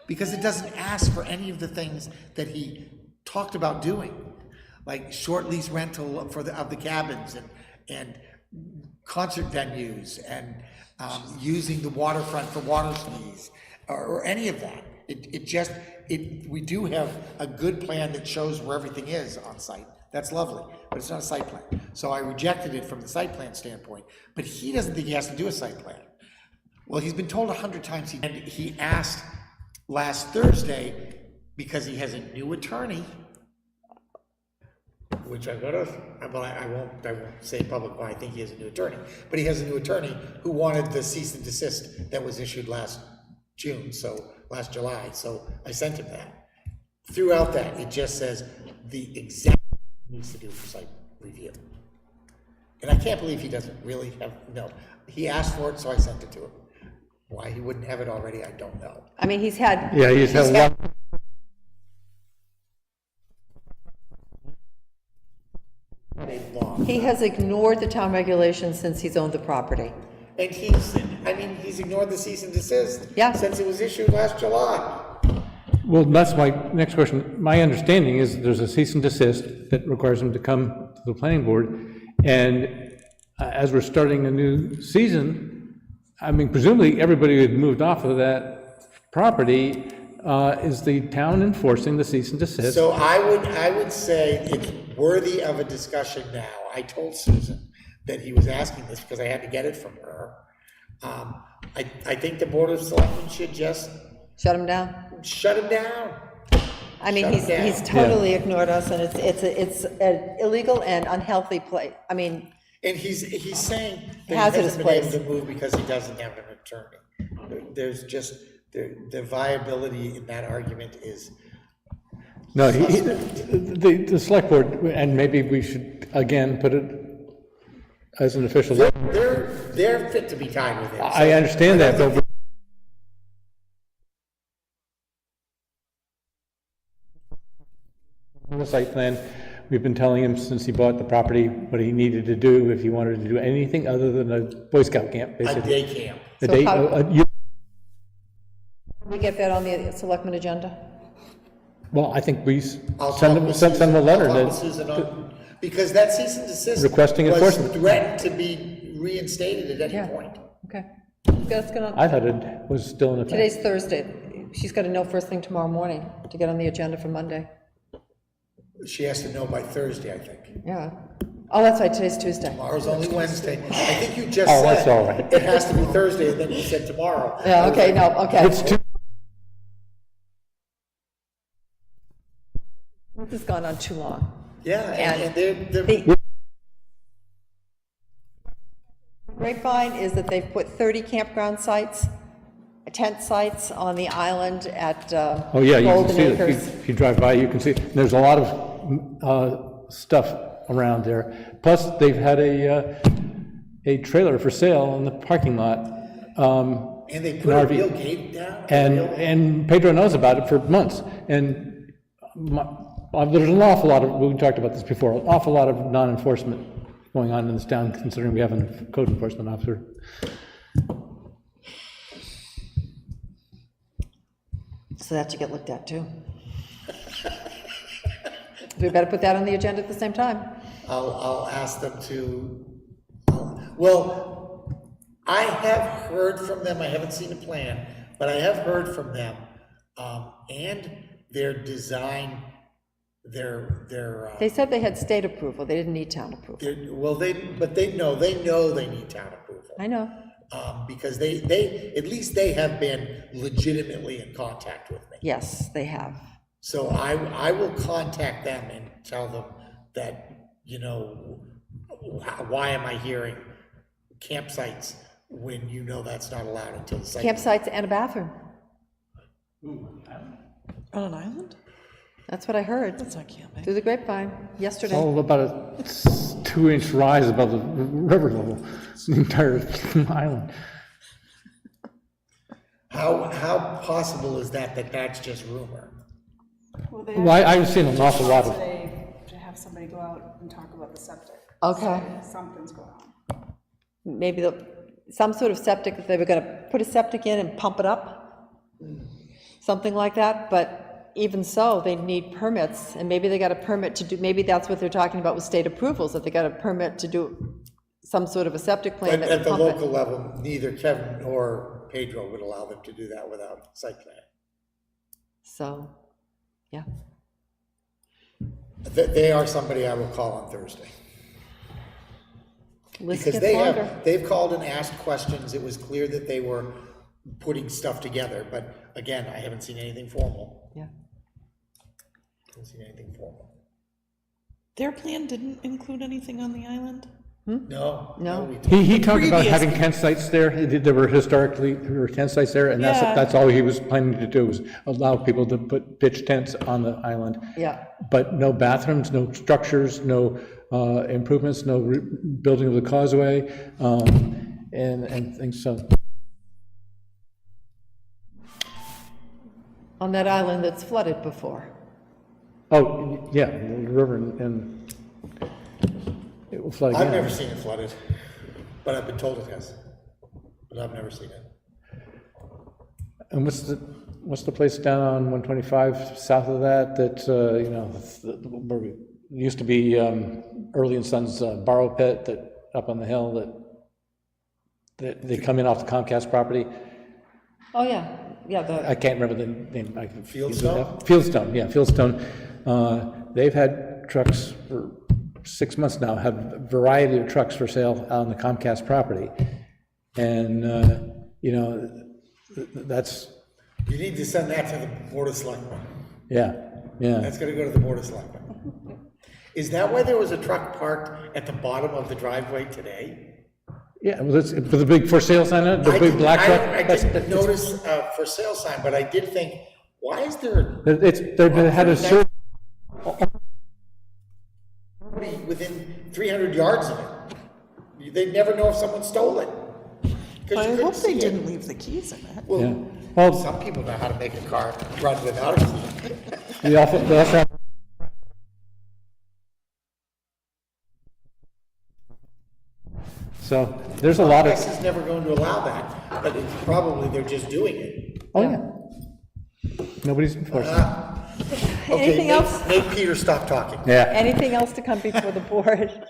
because it doesn't ask for any of the things that he talked about doing, like short lease rental of the cabins and concert venues and using the waterfront for water skis or any of that. We do have a good plan that shows where everything is on site. That's lovely, but it's not a site plan. So I rejected it from the site plan standpoint, but he doesn't think he has to do a site plan. Well, he's been told 100 times, and he asked last Thursday, because he has a new attorney, which I won't say public why I think he has a new attorney, but he has a new attorney who wanted the cease and desist that was issued last July, so I sent him that. Throughout that, it just says the exact needs to do for site review. And I can't believe he doesn't really have, no, he asked for it, so I sent it to him. Why he wouldn't have it already, I don't know. I mean, he's had, Yeah, he's had one. he has ignored the town regulations since he's owned the property. And he's ignored the cease and desist. Yeah. Since it was issued last July. Well, that's my next question. My understanding is there's a cease and desist that requires them to come to the planning board. And as we're starting a new season, I mean, presumably everybody who had moved off of that property, is the town enforcing the cease and desist? So I would say it's worthy of a discussion now. I told Susan that he was asking this because I had to get it from her. I think the Board of Selectmen should just Shut him down? shut him down. I mean, Shut him down. he's totally ignored us, and it's an illegal and unhealthy place. I mean, And he's saying that he Hazardous hasn't been able place. to move because he doesn't have an attorney. There's just, the viability in that argument is, No, the select board, and maybe we should, again, put it as an official. they're fit to be tied with him. I understand that, but on the site plan, we've been telling him since he bought the property what he needed to do if he wanted to do anything other than a Boy Scout camp, A basically. day camp. A So day, how- you- we get that on the selectmen agenda? well, I think we I'll send talk them, with send them a Susan- letter I'll talk with that, Susan on, because that cease and desist Requesting was enforcement. threatened to be reinstated at Yeah. any point. Okay. That's gonna, I thought it was still in effect. today's Thursday. She's got to know first thing tomorrow morning to get on the agenda for Monday. She has to know by Thursday, I think. Yeah. Oh, that's right, today's Tuesday. Tomorrow's only Wednesday. I think you just Oh, said. that's all right. It has to be Thursday, and then you said tomorrow. Yeah, okay, no, okay. It's too, This has gone on too long. Yeah, and they're, The grapevine is that they've put 30 campground sites, tent sites on the island at oh, yeah, you can Golden see it. Acres. If you drive by, you can see, there's a lot of stuff around there. Plus, they've had a trailer for sale in the parking lot. and they put an a RV. real gate down. And Pedro knows about it for months. And there's an awful lot of, we talked about this before, an awful lot of non-enforcement going on in this town, considering we have a code enforcement officer. So that should get looked at too. We better put that on the agenda at the same time. I'll ask them to, well, I have heard from them, I haven't seen a plan, but I have heard from them, and their design, their, They said they had state approval, they didn't need town approval. well, they know they need town approval. I know. Because they, at least they have been legitimately in contact with me. Yes, they have. So I will contact them and tell them that, why am I hearing campsites when you know that's not allowed until the site? Campsites and a bathroom. On an island? That's what I heard That's not camping. through the grapevine yesterday. All about a 2-inch rise above the river level, the entire island. How possible is that that's just rumor? Well, they Well, I've seen an awful lot of, today to have somebody go out and talk about the septic. Okay. So something's going on. Maybe some sort of septic, that they were gonna put a septic in and pump it up, something like that, but even so, they need permits, and maybe they got a permit to do, maybe that's what they're talking about with state approvals, that they got a permit to do some sort of a septic plan But that at would the pump it. local level, neither Kevin nor Pedro would allow them to do that without site plan. So, yeah. They are somebody I will call on Thursday. List Because gets longer. they've called and asked questions. It was clear that they were putting stuff together, but again, I haven't seen anything formal. Yeah. Haven't seen anything formal. Their plan didn't include anything on the island? No. No. we don't. he talked about Previous- having tent sites there. There were historically, there were tent sites there, and Yeah. that's all he was planning to do, was allow people to pitch tents on the island. Yeah. But no bathrooms, no structures, no improvements, no building of the causeway, and things, so. On that island that's flooded before. Oh, yeah, the river and it will flood again. I've never seen it flooded, but I've been told it has. But I've never seen it. And what's the place down on 125 south of that, where it used to be Early and Sons borrow pit, that up on the hill, that they come in off the Comcast property? Oh, yeah, yeah, I can't remember the name. Fieldstone? Fieldstone, yeah, Fieldstone. They've had trucks for 6 months now, have a variety of trucks for sale on the Comcast property. And, that's, You need to send that to the Board of Selectmen. yeah. That's gonna go to the Board of Selectmen. Is that why there was a truck parked at the bottom of the driveway today? Yeah, well, it's, for the big for sale sign, on it, the big black truck. I didn't notice a for sale sign, but I did think, why is there They had a certain, nobody within 300 yards of it? They'd never know if someone stole it. 'Cause you I couldn't hope they see it. didn't leave the keys in it. yeah. Well, Well, some people know how to make a car run without a key. they also have, so, there's a lot of, This is never going to allow that, but it's probably they're just doing it. oh, yeah. Nobody's enforcing it. Okay, Anything else? Make Peter stop talking. Yeah. Anything else to come before the board?